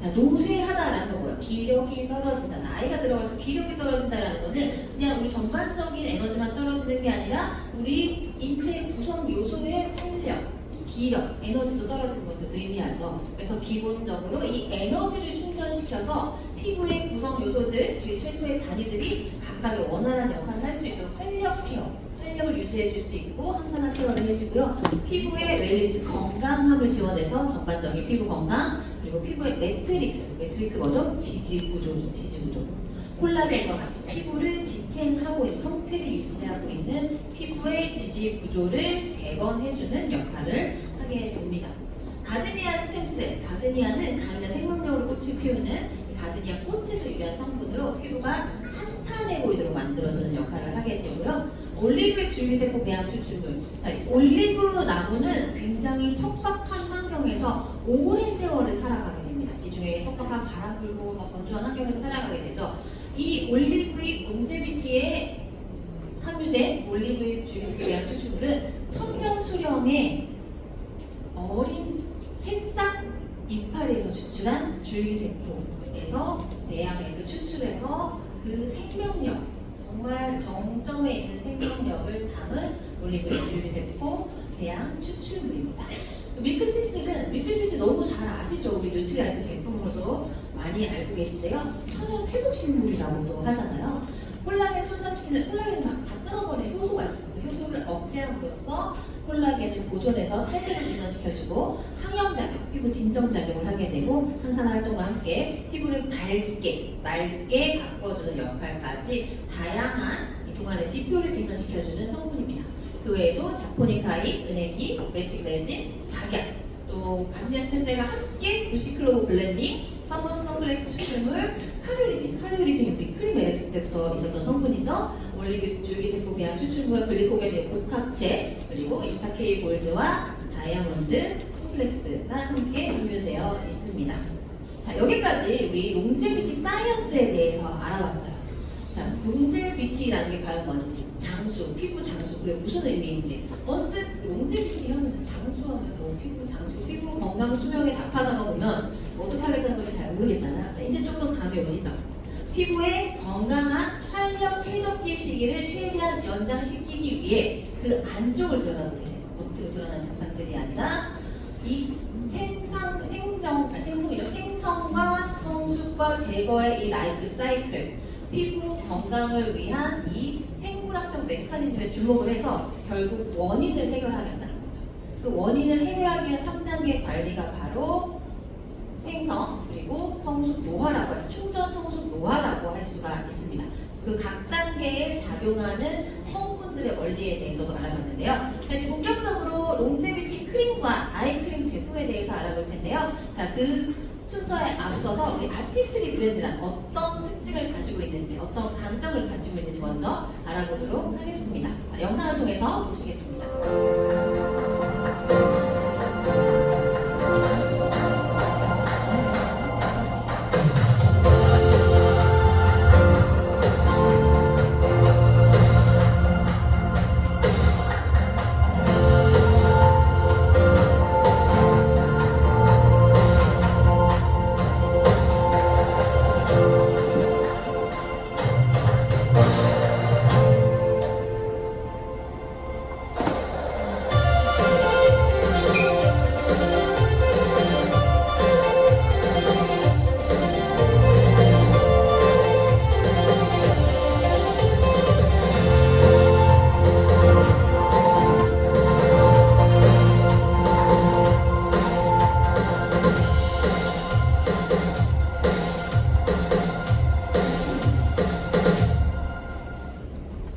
S2: 자, 노쇠하다라는 건 뭐예요? 기력이 떨어진다. 나이가 들어가서 기력이 떨어진다라는 거는 그냥 우리 전반적인 에너지만 떨어지는 게 아니라 우리 인체 구성 요소의 활력, 기력, 에너지도 떨어지는 것을 의미하죠. 그래서 기본적으로 이 에너지를 충전시켜서 피부의 구성 요소들, 그리고 최소의 단위들이 각각의 원활한 역할을 할 수 있도록 활력 케어, 활력을 유지해 줄 수 있고 항산화 케어를 해주고요. 피부의 웰리스, 건강함을 지원해서 전반적인 피부 건강, 그리고 피부의 매트릭스 뭐죠? 지지 구조죠. 콜라겐과 같이 피부를 지탱하고 있는, 형태를 유지하고 있는 피부의 지지 구조를 재건해주는 역할을 하게 됩니다. 가드니아 스템셀, 가드니아는 강인한 생명력으로 꽃을 피우는 이 가드니아 꽃에서 유래한 성분으로 피부가 탄탄해 보이도록 만들어주는 역할을 하게 되고요. 올리브의 줄기세포 배양 추출물. 자, 올리브 나무는 굉장히 척박한 환경에서 오랜 세월을 살아가게 됩니다. 지중해 척박한 바람 불고 건조한 환경에서 살아가게 되죠. 이 올리브잎 롱제비티에 함유된 올리브잎 줄기세포 배양 추출물은 천년 수령의 어린 새싹 이파리에서 추출한 줄기세포에서 배양액을 추출해서 그 생명력, 정말 정점에 있는 생명력을 담은 올리브잎 줄기세포 배양 추출물입니다. 밀크시스 너무 잘 아시죠? 우리 뉴트리아이트 제품으로도 많이 알고 계신데요. 천연 회복식물이라고도 하잖아요. 콜라겐 손상시키는, 콜라겐을 다 끊어버리는 효소가 있습니다. 그 효소를 억제함으로써 콜라겐을 보존해서 탄력을 분산시켜주고 항염작용, 피부 진정작용을 하게 되고 항산화 활동과 함께 피부를 맑게 바꿔주는 역할까지 다양한 이 동안의 지표를 개선시켜주는 성분입니다. 그 외에도 자포니카인, 은행기, 메스틱 레진, 작약, 또 감리아 스탠들과 함께 무시클로버 블렌딩, 서머 스노블랙 추출물, 카리오리핀 우리 크림 에렉스 때부터 있었던 성분이죠. 올리브 줄기세포 추출물과 글리코겐의 복합체, 그리고 24K 골드와 다이아몬드 콤플렉스가 함께 함유되어 있습니다. 자, 여기까지 우리 롱제비티 사이언스에 대해서 알아봤어요. 자, 롱제비티라는 게 과연 뭔지, 장수, 피부 장수, 그게 무슨 의미인지. 언뜻 롱제비티 하면 장수하면 뭐 피부 장수, 피부 건강 수명에 답하다가 보면 어떻게 하겠다는 건지 잘 모르겠잖아요. 자, 이제 조금 감이 오시죠? 피부의 건강한 활력 최적기 시기를 최대한 연장시키기 위해 그 안쪽을 들여다보게 돼요. 겉으로 드러나는 증상들이 아니라 이 생성과 성숙과 제거의 이 라이프 사이클, 피부 건강을 위한 이 생물학적 메커니즘에 주목을 해서 결국 원인을 해결하겠다는 거죠. 그 원인을 해결하기 위한 3단계 관리가 바로 생성 그리고 성숙 노화라고 해서 충전 성숙 노화라고 할 수가 있습니다. 그 각 단계에 작용하는 성분들의 원리에 대해서도 알아봤는데요. 이제 본격적으로 롱제비티 크림과 아이크림 제품에 대해서 알아볼 텐데요. 자, 그 순서에 앞서서 우리 아티스트리 브랜드란 어떤 특징을 가지고 있는지, 어떤 강점을 가지고 있는지 먼저 알아보도록 하겠습니다. 자, 영상을 통해서 보시겠습니다.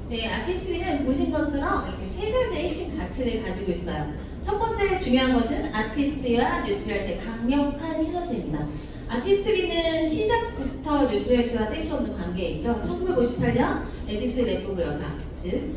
S2: 네, 아티스트리는 보신 것처럼 이렇게 세 가지의 핵심 가치를 가지고 있어요. 첫 번째 중요한 것은 아티스트리와 뉴트럴트의 강력한 시너지입니다. 아티스트리는 시작부터 뉴트럴트와 뗄 수 없는 관계에 있죠. 1958년 에디스 램보그 여사, 즉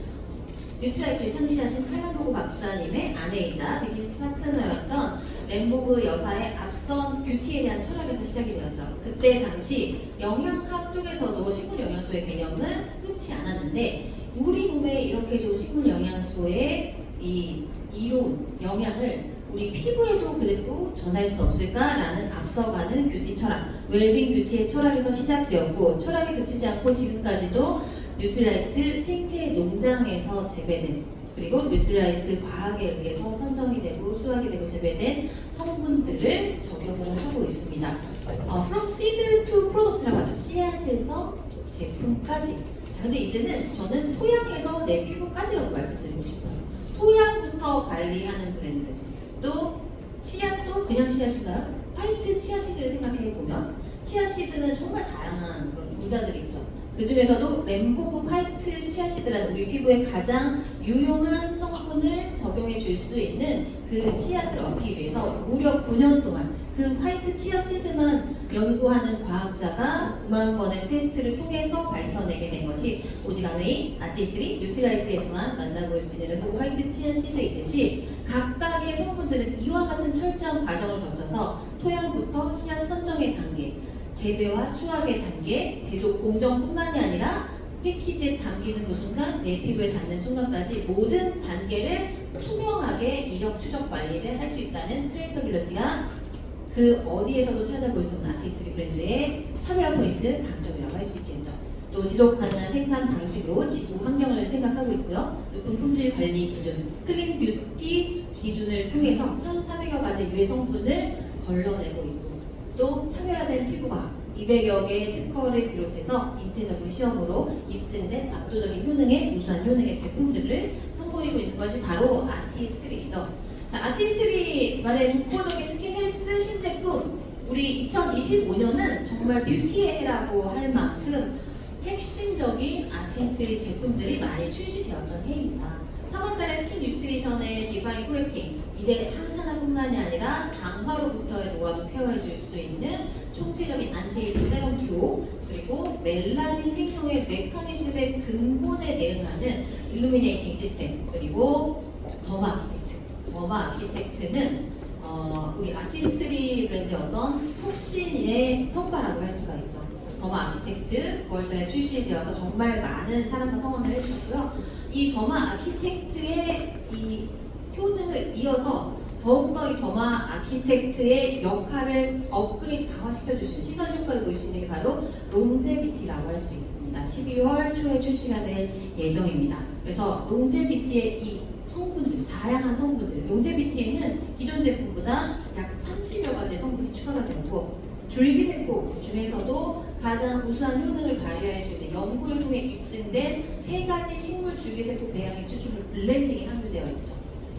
S2: 뉴트럴트를 창시하신 칼란보그 박사님의 아내이자 비즈니스 파트너였던 램보그 여사의 앞선 뷰티에 대한 철학에서 시작이 되었죠. 그때 당시 영양학 쪽에서도 식물 영양소의 개념은 흔치 않았는데 우리 몸에 이렇게 좋은 식물 영양소의 이 이로운 영향을 우리 피부에도 그대로 전할 수 없을까라는 앞서가는 뷰티 철학, 웰빙 뷰티의 철학에서 시작되었고 철학에 그치지 않고 지금까지도 뉴트라이트 생태 농장에서 재배된 그리고 뉴트라이트 과학에 의해서 선정이 되고 수확이 되고 재배된 성분들을 적용을 하고 있습니다. From seed to product라고 하죠. 씨앗에서 제품까지. 근데 이제는 저는 토양에서 내 피부까지라고 말씀드리고 싶어요. 토양부터 관리하는 브랜드. 또 씨앗도 그냥 씨앗인가요? 화이트 치아씨드를 생각해보면 치아씨드는 정말 다양한 그런 종자들이 있죠. 그 중에서도 램보그 화이트 치아씨드라는 우리 피부에 가장 유용한 성분을 적용해 줄 수 있는 그 씨앗을 얻기 위해서 무려 9년 동안 그 화이트 치아씨드만 연구하는 과학자가 9만 번의 테스트를 통해서 밝혀내게 된 것이 오지가메이, 아티스트리, 뉴트라이트에서만 만나볼 수 있는 램보그 화이트 치아씨드이듯이 각각의 성분들은 이와 같은 철저한 과정을 거쳐서 토양부터 씨앗 선정의 단계, 재배와 수확의 단계, 제조 공정뿐만이 아니라 패키지에 담기는 그 순간, 내 피부에 닿는 순간까지 모든 단계를 투명하게 이력 추적 관리를 할 수 있다는 트레이서빌리티가 그 어디에서도 찾아볼 수 없는 아티스트리 브랜드의 차별화 포인트, 강점이라고 할 수 있겠죠. 또 지속 가능한 생산 방식으로 지구 환경을 생각하고 있고요. 높은 품질 관리 기준, 클린 뷰티 기준을 통해서 1,400여 가지 유해 성분을 걸러내고 있고 또 차별화된 피부가 200여 개의 특허를 비롯해서 인체적인 시험으로 입증된 압도적인 효능의 우수한 효능의 제품들을 선보이고 있는 것이 바로 아티스트리죠. 자, 아티스트리만의 독보적인 스킨 헬스 신제품 우리 2025년은 정말 뷰티의 해라고 할 만큼 핵심적인 아티스트리 제품들이 많이 출시되었던 해입니다. 3월달에 스킨 뉴트리션의 디파인 코렉팅, 이제 항산화뿐만이 아니라 강화로부터의 노화도 케어해줄 수 있는 총체적인 안티에이징 세럼 듀오, 그리고 멜라닌 생성의 메커니즘의 근본에 대응하는 일루미네이팅 시스템, 그리고 더마 아키텍트. 더마 아키텍트는 우리 아티스트리 브랜드의 어떤 혁신의 성과라고 할 수가 있죠. 더마 아키텍트 9월달에 출시되어서 정말 많은 사랑과 성원을 해주셨고요. 이 더마 아키텍트의 이 효능을 이어서 더욱더 이 더마 아키텍트의 역할을 업그레이드 강화시켜 주시는 시너지 효과를 보일 수 있는 게 바로 롱제비티라고 할 수 있습니다. 12월 초에 출시가 될 예정입니다. 그래서 롱제비티의 이 성분들, 다양한 성분들, 롱제비티에는 기존 제품보다 약 30여 가지 성분이 추가가 되고 줄기세포 중에서도 가장 우수한 효능을 발휘할 수 있는 연구를 통해 입증된 3가지 식물 줄기세포 배양액 추출물 블렌딩이 함유되어 있죠.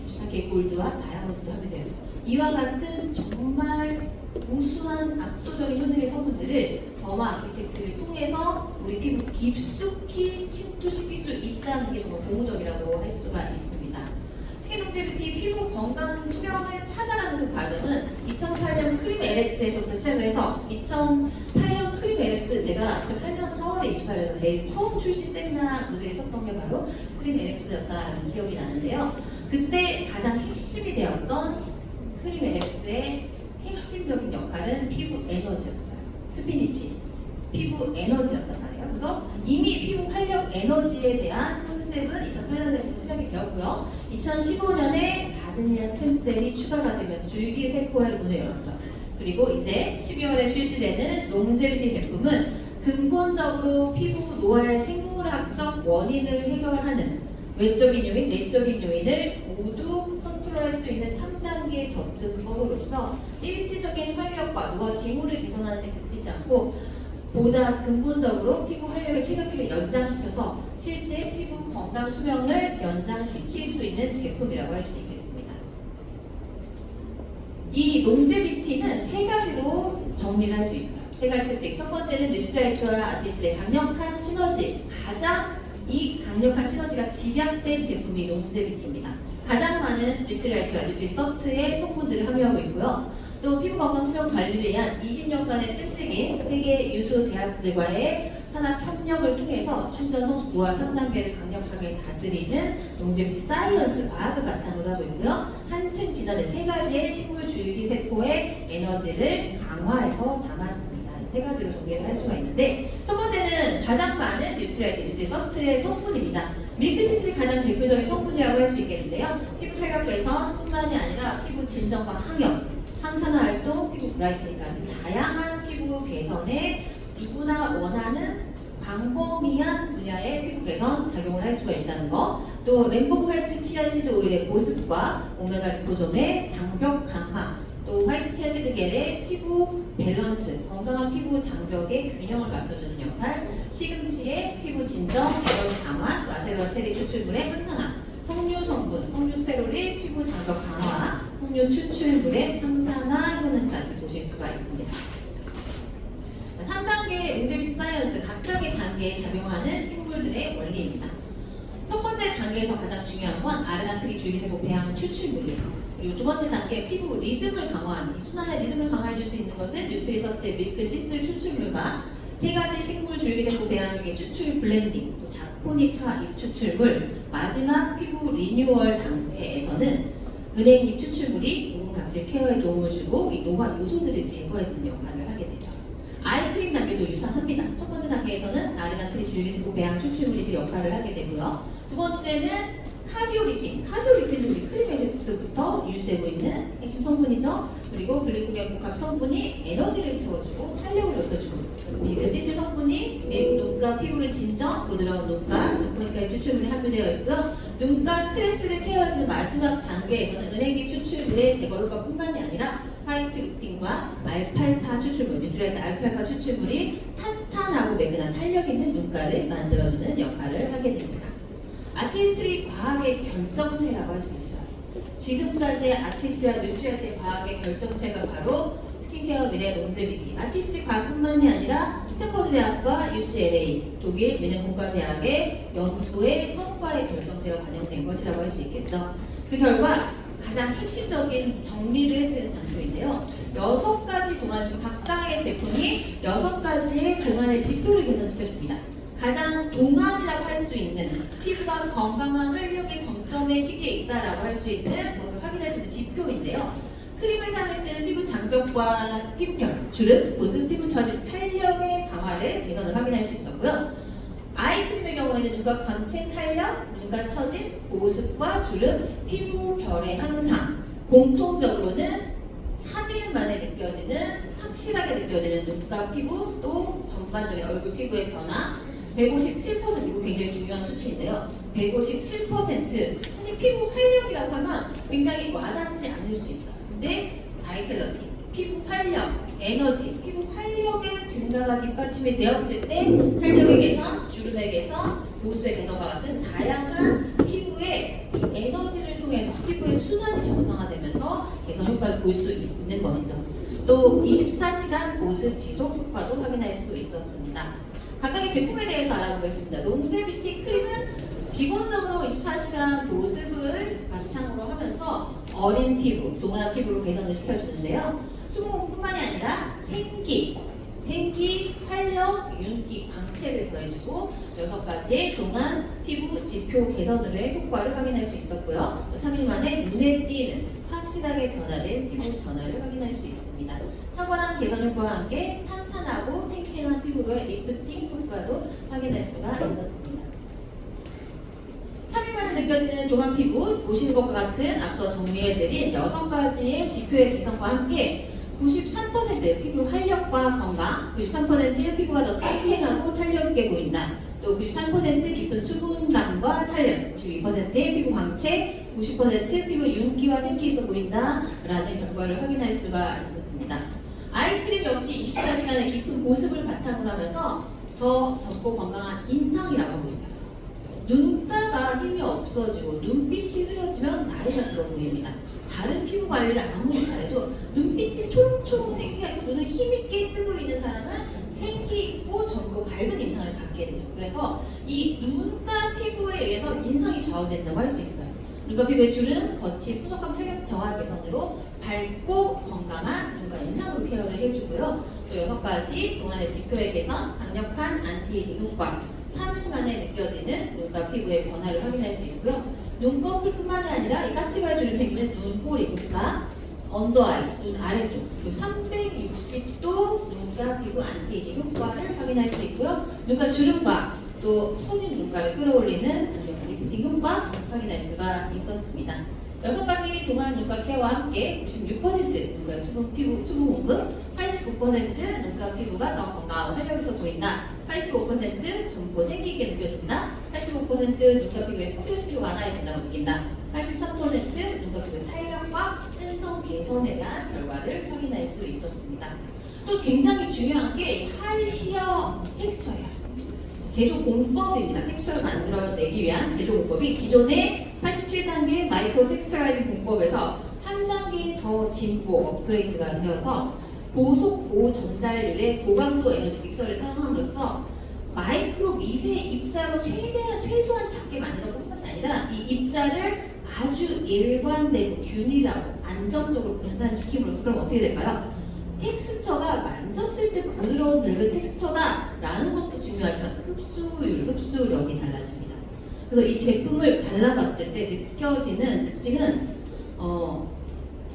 S2: 24K 골드와 다이아몬드도 함유되어 있죠. 이와 같은 정말 우수한 압도적인 효능의 성분들을 더마 아키텍트를 통해서 우리 피부 깊숙이 침투시킬 수 있다는 게 정말 고무적이라고 할 수가 있습니다. 스킨 롱제비티 피부 건강 수명을 찾아가는 그 과정은 2008년 크림 LX에서부터 시작을 해서 2008년 크림 LX 제가 2008년 4월에 입사를 해서 제일 처음 출시 세미나 무대에 섰던 게 바로 크림 LX였다는 기억이 나는데요. 그때 가장 핵심이 되었던 크림 LX의 핵심적인 역할은 피부 에너지였어요. 스피니치, 피부 에너지였단 말이에요. 그래서 이미 피부 활력 에너지에 대한 컨셉은 2008년에부터 시작이 되었고요. 2015년에 가드니아 스템셀이 추가가 되면서 줄기세포의 문을 열었죠. 그리고 이제 12월에 출시되는 롱제비티 제품은 근본적으로 피부 노화의 생물학적 원인을 해결하는 외적인 요인, 내적인 요인을 모두 컨트롤할 수 있는 3단계 접근법으로서 일시적인 활력과 노화 징후를 개선하는 데 그치지 않고 보다 근본적으로 피부 활력의 최적기를 연장시켜서 실제 피부 건강 수명을 연장시킬 수 있는 제품이라고 할 수 있겠습니다. 이 롱제비티는 3가지로 정리를 할 수 있어요. 3가지 특징. 첫 번째는 뉴트라이트와 아티스트의 강력한 시너지. 이 강력한 시너지가 집약된 제품이 롱제비티입니다. 가장 많은 뉴트라이트와 뉴트리소프트의 성분들을 함유하고 있고요. 또 피부 건강 수명 관리를 위한 20년간의 끈질긴 세계 유수 대학들과의 산학 협력을 통해서 충전 성숙 노화 3단계를 강력하게 다스리는 롱제비티 사이언스 과학을 바탕으로 하고 있고요. 한층 진화된 3가지의 식물 줄기세포의 에너지를 강화해서 담았습니다. 이 3가지로 정리를 할 수가 있는데 첫 번째는 가장 많은 뉴트라이트, 뉴트리소프트의 성분입니다. 밀크시슬이 가장 대표적인 성분이라고 할 수 있겠는데요. 피부 탄력 개선뿐만이 아니라 피부 진정과 항염, 항산화 활동, 피부 브라이트닝까지 다양한 피부 개선에 누구나 원하는 광범위한 분야의 피부 개선 작용을 할 수가 있다는 거. 또 램봉 화이트 치아시드 오일의 보습과 오메가 리포좀의 장벽 강화, 또 화이트 치아시드 겔의 피부 밸런스, 건강한 피부 장벽의 균형을 맞춰주는 역할, 시금치의 피부 진정, 에너지 강화, 마세로아 체리 추출물의 항산화, 석류 성분, 석류 스테롤의 피부 장벽 강화, 석류 추출물의 항산화 효능까지 보실 수가 있습니다. 3단계 롱제비티 사이언스 각각의 단계에 작용하는 식물들의 원리입니다. 첫 번째 단계에서 가장 중요한 건 아르간트리 줄기세포 배양 추출물이에요. 그리고 두 번째 단계 피부 리듬을 강화하는, 순환의 리듬을 강화해줄 수 있는 것은 뉴트리서트의 밀크 시슬 추출물과 3가지 식물 줄기세포 배양액의 추출 블렌딩, 또 자포니카 잎 추출물, 마지막 피부 리뉴얼 단계에서는 은행잎 추출물이 묵은 각질 케어에 도움을 주고 이 노화 요소들을 제거해주는 역할을 하게 되죠. 아이크림 단계도 유사합니다. 첫 번째 단계에서는 아르간트리 줄기세포 배양 추출물이 그 역할을 하게 되고요. 두 번째는 카디오리핀. 카디오리핀은 우리 크림 에센스부터 유지되고 있는 핵심 성분이죠. 그리고 글리코겐 복합 성분이 에너지를 채워주고 탄력을 높여주고, 밀크 시슬 성분이 눈가 피부를 진정, 부드러운 눈가, 자포니카 추출물이 함유되어 있고요. 눈가 스트레스를 케어해주는 마지막 단계에서는 은행잎 추출물의 제거 효과뿐만이 아니라 화이트 루핀과 알팔파 추출물, 뉴트라이트 알팔파 추출물이 탄탄하고 매끈한 탄력 있는 눈가를 만들어주는 역할을 하게 됩니다. 아티스트리 과학의 결정체라고 할 수 있어요. 지금까지의 아티스트와 뉴트리아스의 과학의 결정체가 바로 스킨케어 미래 롱제비티. 아티스트 과학뿐만이 아니라 스탠퍼드 대학과 UCLA, 독일 미네공과대학의 연구의 성과의 결정체가 반영된 것이라고 할 수 있겠죠. 그 결과 가장 핵심적인 정리를 해드리는 장소인데요. 6가지 동안 지금 각각의 제품이 6가지의 동안의 지표를 개선시켜줍니다. 가장 동안이라고 할 수 있는 피부가 건강한 활력의 정점의 시기에 있다라고 할 수 있는 것을 확인할 수 있는 지표인데요. 크림을 사용했을 때는 피부 장벽과 피부결, 주름, 보습, 피부 처짐, 탄력의 강화를 개선을 확인할 수 있었고요. 아이크림의 경우에는 눈가 광채, 탄력, 눈가 처짐, 보습과 주름, 피부결의 향상, 공통적으로는 3일 만에 느껴지는, 확실하게 느껴지는 눈가 피부, 또 전반적인 얼굴 피부의 변화, 157%, 이거 굉장히 중요한 수치인데요. 157%, 사실 피부 활력이라고 하면 굉장히 와닿지 않을 수 있어요. 근데 바이탈러티, 피부 활력, 에너지, 피부 활력의 증가가 뒷받침이 되었을 때 탄력의 개선, 주름의 개선, 보습의 개선과 같은 다양한 피부의 에너지를 통해서 피부의 순환이 정상화되면서 개선 효과를 볼 수 있는 것이죠. 또 24시간 보습 지속 효과도 확인할 수 있었습니다. 각각의 제품에 대해서 알아보겠습니다. 롱제비티 크림은 기본적으로 24시간 보습을 바탕으로 하면서 어린 피부, 동안 피부로 개선을 시켜주는데요. 수분공급뿐만이 아니라 생기, 활력, 윤기, 광채를 더해주고 6가지의 동안 피부 지표 개선으로의 효과를 확인할 수 있었고요. 또 3일 만에 눈에 띄는 확실하게 변화된 피부 변화를 확인할 수 있습니다. 탁월한 개선 효과와 함께 탄탄하고 탱탱한 피부로의 리프팅 효과도 확인할 수가 있었습니다. 3일 만에 느껴지는 동안 피부, 보시는 것과 같은 앞서 정리해드린 6가지의 지표의 개선과 함께 93% 피부 활력과 건강, 93% 피부가 더 탱탱하고 탄력 있게 보인다. 또 93% 깊은 수분감과 탄력, 92%의 피부 광채, 90% 피부 윤기와 생기 있어 보인다라는 결과를 확인할 수가 있었습니다. 아이크림 역시 24시간의 깊은 보습을 바탕으로 하면서 더 젊고 건강한 인상이라고 하고 있어요. 눈가가 힘이 없어지고 눈빛이 흐려지면 나이가 들어 보입니다. 다른 피부 관리를 아무리 잘해도 눈빛이 초롱초롱 생기가 있고 눈을 힘있게 뜨고 있는 사람은 생기 있고 젊고 밝은 인상을 갖게 되죠. 그래서 이 눈가 피부에 의해서 인상이 좌우된다고 할 수 있어요. 눈가 피부의 주름, 거침, 푸석함, 탄력 저하 개선으로 밝고 건강한 눈가 인상으로 케어를 해주고요. 또 6가지 동안의 지표의 개선, 강력한 안티에이징 효과, 3일 만에 느껴지는 눈가 피부의 변화를 확인할 수 있고요. 눈꺼풀뿐만이 아니라 이 까치발주름 생기는 눈꼬리, 눈가, 언더아이, 눈 아래쪽, 그리고 360도 눈가 피부 안티에이징 효과를 확인할 수 있고요. 눈가 주름과 또 처진 눈가를 끌어올리는 강력한 리프팅 효과 확인할 수가 있었습니다. 6가지 동안 눈가 케어와 함께 96% 눈가 수분 공급, 89% 눈가 피부가 더 건강하고 활력 있어 보인다. 85% 젊고 생기 있게 느껴진다. 85% 눈가 피부의 스트레스를 완화해준다고 느낀다. 83% 눈가 피부의 탄력과 산성 개선에 대한 결과를 확인할 수 있었습니다. 또 굉장히 중요한 게 하이 시어 텍스처예요. 제조 공법입니다. 텍스처를 만들어내기 위한 제조 공법이 기존의 87단계 마이크로 텍스처라이징 공법에서 한 단계 더 진보 업그레이드가 되어서 고속 고전달률의 고강도 에너지 믹서를 사용함으로써 마이크로 미세 입자로 최소한 작게 만드는 것뿐만 아니라 이 입자를 아주 일관되고 균일하고 안정적으로 분산시킴으로써 그럼 어떻게 될까요? 텍스처가 만졌을 때 부드러운 벨벳 텍스처다라는 것도 중요하지만 흡수력이 달라집니다. 그래서 이 제품을 발라봤을 때 느껴지는 특징은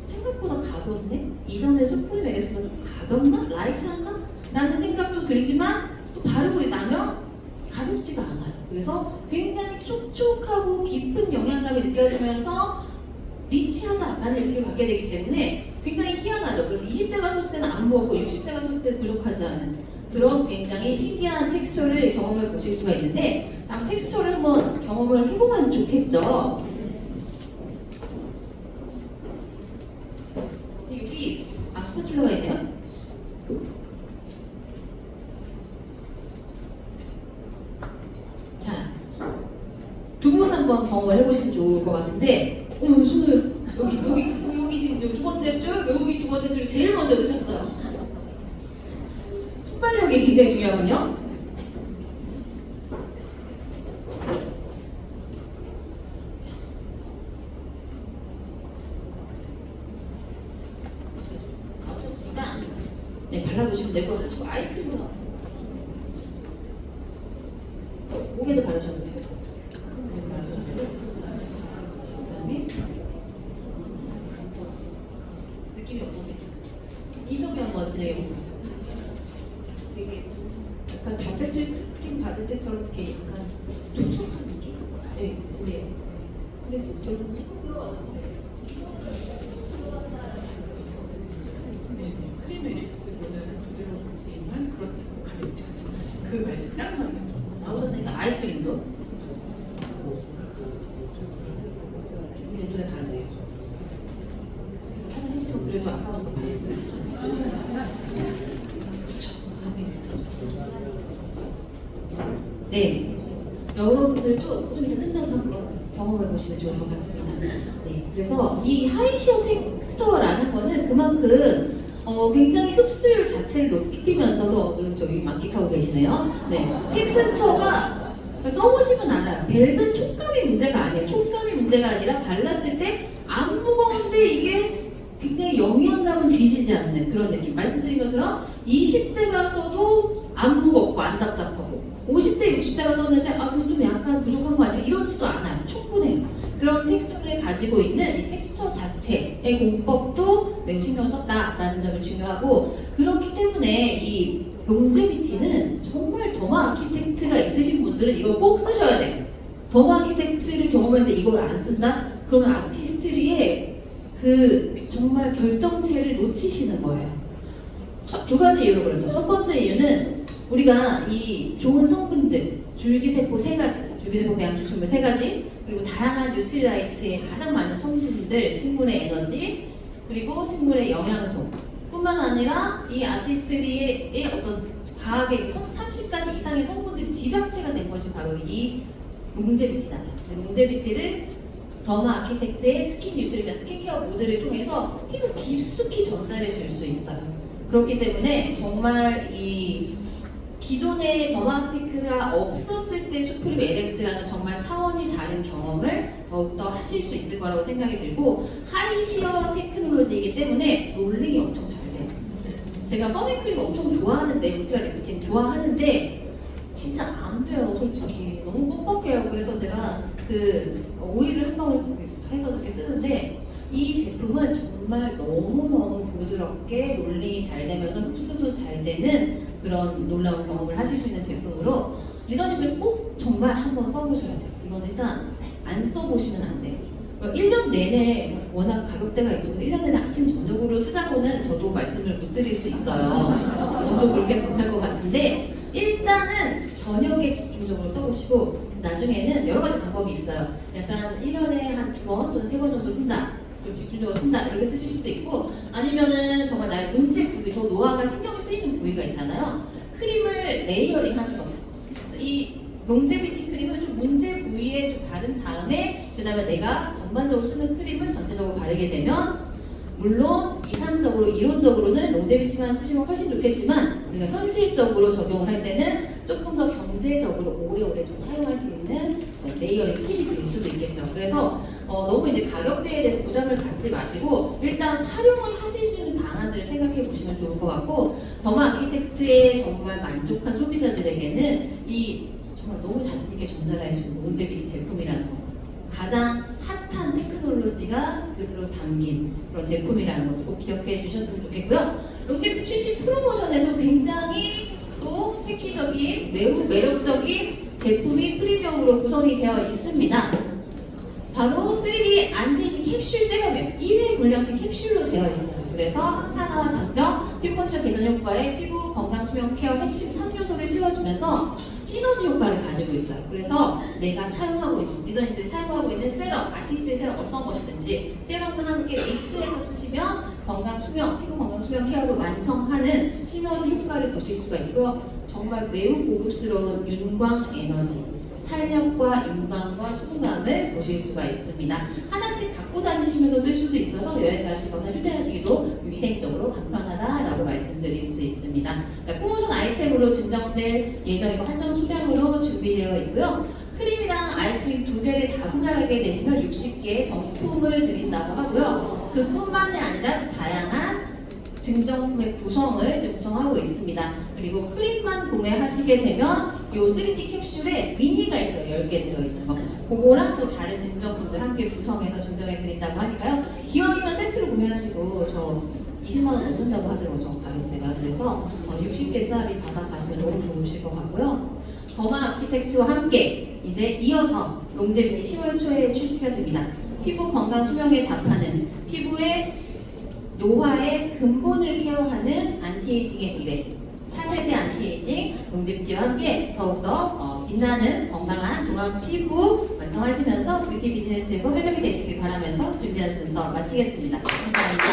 S2: 생각보다 가벼운데? 이전에 수프림 에르스보다 좀 가볍나? 라이트한가? 라는 생각도 들지만 또 바르고 나면 가볍지가 않아요. 그래서 굉장히 촉촉하고 깊은 영양감이 느껴지면서 리치하다라는 느낌을 받게 되기 때문에 굉장히 희한하죠. 그래서 20대가 썼을 때는 안 먹고 60대가 썼을 때는 부족하지 않은 그런 굉장히 신기한 텍스처를 경험해 보실 수가 있는데 한번 텍스처를 한번 경험을 해보면 좋겠죠. 여기 스파츌라가 있네요. 자, 두 분 한번 경험을 해보시면 좋을 것 같은데 손을 줄, 외우기 두 번째 줄 제일 먼저 넣으셨어요. 순발력이 굉장히 중요하군요. 나오셨습니다. 네, 발라보시면 될 것 같고 아이크림도 나와요. 목에도 바르셔도 돼요. 목에도 바르셔도 되고. 그다음에 느낌이 어떠세요? 인터뷰 한번 진행해 볼까요?
S1: 되게 약간 단백질 크림 바를 때처럼 이렇게 약간 촉촉한 느낌? 네, 네. 그래서 좀
S3: 네, 크림 에릭스보다는 부드럽지만 그런 가볍지 않아요. 그 말씀 딱 맞는 거.
S2: 나오셨으니까 아이크림도 이제 눈에 바르세요. 하나 했지만 그래도 아까운 거 바르세요. 그렇죠. 네, 여러분들도 좀 이따 끝나고 한번 경험해 보시면 좋을 것 같습니다. 네, 그래서 이 하이시어 텍스처라는 거는 그만큼 굉장히 흡수율 자체를 높이면서도 저기 만끽하고 계시네요. 네, 텍스처가 써보시면 알아요. 벨은 촉감이 문제가 아니에요. 촉감이 문제가 아니라 발랐을 때 안 무거운데 이게 굉장히 영양감은 뒤지지 않는 그런 느낌. 말씀드린 것처럼 20대 가서도 안 무겁고 안 답답하고 50대, 60대가 썼는데 아, 이거 좀 약간 부족한 거 아니에요? 이렇지도 않아요. 충분해요. 그런 텍스처를 가지고 있는 이 텍스처 자체의 공법도 매우 신경 썼다라는 점이 중요하고 그렇기 때문에 이 롱제비티는 정말 더마 아키텍트가 있으신 분들은 이걸 꼭 쓰셔야 돼요. 더마 아키텍트를 경험했는데 이걸 안 쓴다? 그러면 아티스트리의 그 정말 결정체를 놓치시는 거예요. 두 가지 이유로 그렇죠. 첫 번째 이유는 우리가 이 좋은 성분들, 줄기세포 3가지, 줄기세포 배양축성물 3가지, 그리고 다양한 뉴트리라이트의 가장 많은 성분들, 식물의 에너지, 그리고 식물의 영양소 뿐만 아니라 이 아티스트리의 어떤 과학의 30가지 이상의 성분들이 집약체가 된 것이 바로 이 롱제비티잖아요. 롱제비티를 더마 아키텍트의 스킨 뉴트리션, 스킨케어 모델을 통해서 피부 깊숙이 전달해 줄 수 있어요. 그렇기 때문에 정말 이 기존의 더마아키텍트가 없었을 때 슈프림 LX라는 정말 차원이 다른 경험을 더욱더 하실 수 있을 거라고 생각이 들고 하이시어 테크놀로지이기 때문에 롤링이 엄청 잘 돼요. 제가 서밍크림 엄청 좋아하는데 울트라 리프팅 좋아하는데 진짜 안 돼요 솔직히 너무 뻑뻑해요. 그래서 제가 그 오일을 한 방울 해서 이렇게 쓰는데 이 제품은 정말 너무너무 부드럽게 롤링이 잘 되면서 흡수도 잘 되는 그런 놀라운 경험을 하실 수 있는 제품으로 리더님들 꼭 정말 한번 써보셔야 돼요. 이건 일단 안 써보시면 안 돼요. 1년 내내 워낙 가격대가 있죠. 1년 내내 아침 저녁으로 쓰자고는 저도 말씀을 못 드릴 수 있어요. 저도 그렇게 못할 것 같은데 일단은 저녁에 집중적으로 써보시고 나중에는 여러 가지 방법이 있어요. 약간 1년에 한 2번 또는 3번 정도 쓴다. 좀 집중적으로 쓴다. 이렇게 쓰실 수도 있고 아니면은 정말 나의 문제 부위, 더 노화가 신경 쓰이는 부위가 있잖아요. 크림을 레이어링 하는 거죠. 이 롱제비티 크림을 좀 문제 부위에 좀 바른 다음에 그 다음에 내가 전반적으로 쓰는 크림을 전체적으로 바르게 되면 물론 이상적으로 이론적으로는 롱제비티만 쓰시면 훨씬 좋겠지만 우리가 현실적으로 적용을 할 때는 조금 더 경제적으로 오래오래 좀 사용할 수 있는 레이어링 팁이 될 수도 있겠죠. 그래서 너무 이제 가격대에 대해서 부담을 갖지 마시고 일단 활용을 하실 수 있는 방안들을 생각해 보시면 좋을 것 같고 더마 아키텍트에 정말 만족한 소비자들에게는 이 정말 너무 자신 있게 전달할 수 있는 롱제비티 제품이라는 거 가장 핫한 테크놀로지가 그로 담긴 그런 제품이라는 것을 꼭 기억해 주셨으면 좋겠고요. 롱제비티 출시 프로모션에도 굉장히 또 획기적인 매우 매력적인 제품이 프리미엄으로 구성이 되어 있습니다. 바로 3D 안티에이징 캡슐 세럼이에요. 1회 분량씩 캡슐로 되어 있어요. 그래서 항산화와 잔병, 피부 컨디션 개선 효과에 피부 건강 수명 케어 핵심 3요소를 채워주면서 시너지 효과를 가지고 있어요. 그래서 내가 사용하고 있는, 리더님들이 사용하고 있는 세럼, 아티스트의 세럼 어떤 것이든지 세럼과 함께 믹스해서 쓰시면 건강 수명, 피부 건강 수명 케어를 완성하는 시너지 효과를 보실 수가 있고요. 정말 매우 고급스러운 윤광 에너지, 탄력과 윤광과 수분감을 보실 수가 있습니다. 하나씩 갖고 다니시면서 쓸 수도 있어서 여행 가시거나 휴대하시기도 위생적으로 간편하다라고 말씀드릴 수 있습니다. 그러니까 프로모션 아이템으로 증정될 예정이고 한정 수량으로 준비되어 있고요. 크림이랑 아이크림 두 개를 다 구매하게 되시면 60개의 정품을 드린다고 하고요. 그뿐만이 아니라 다양한 증정품의 구성을 지금 구성하고 있습니다. 그리고 크림만 구매하시게 되면 이 3D 캡슐에 미니가 있어요. 10개 들어있는 거. 그거랑 또 다른 증정품들 함께 구성해서 증정해 드린다고 하니까요. 기왕이면 세트로 구매하시고 저 20만 원 넘는다고 하더라고요. 저 가격대가. 그래서 60개짜리 받아가시면 너무 좋으실 것 같고요. 더마 아키텍트와 함께 이제 이어서 롱제비티 10월 초에 출시가 됩니다. 피부 건강 수명에 답하는 피부의 노화의 근본을 케어하는 안티에이징의 미래, 차세대 안티에이징 롱제비티와 함께 더욱더 빛나는 건강한 동안 피부 완성하시면서 뷰티 비즈니스에서 활력이 되시길 바라면서 준비한 순서 마치겠습니다. 감사합니다.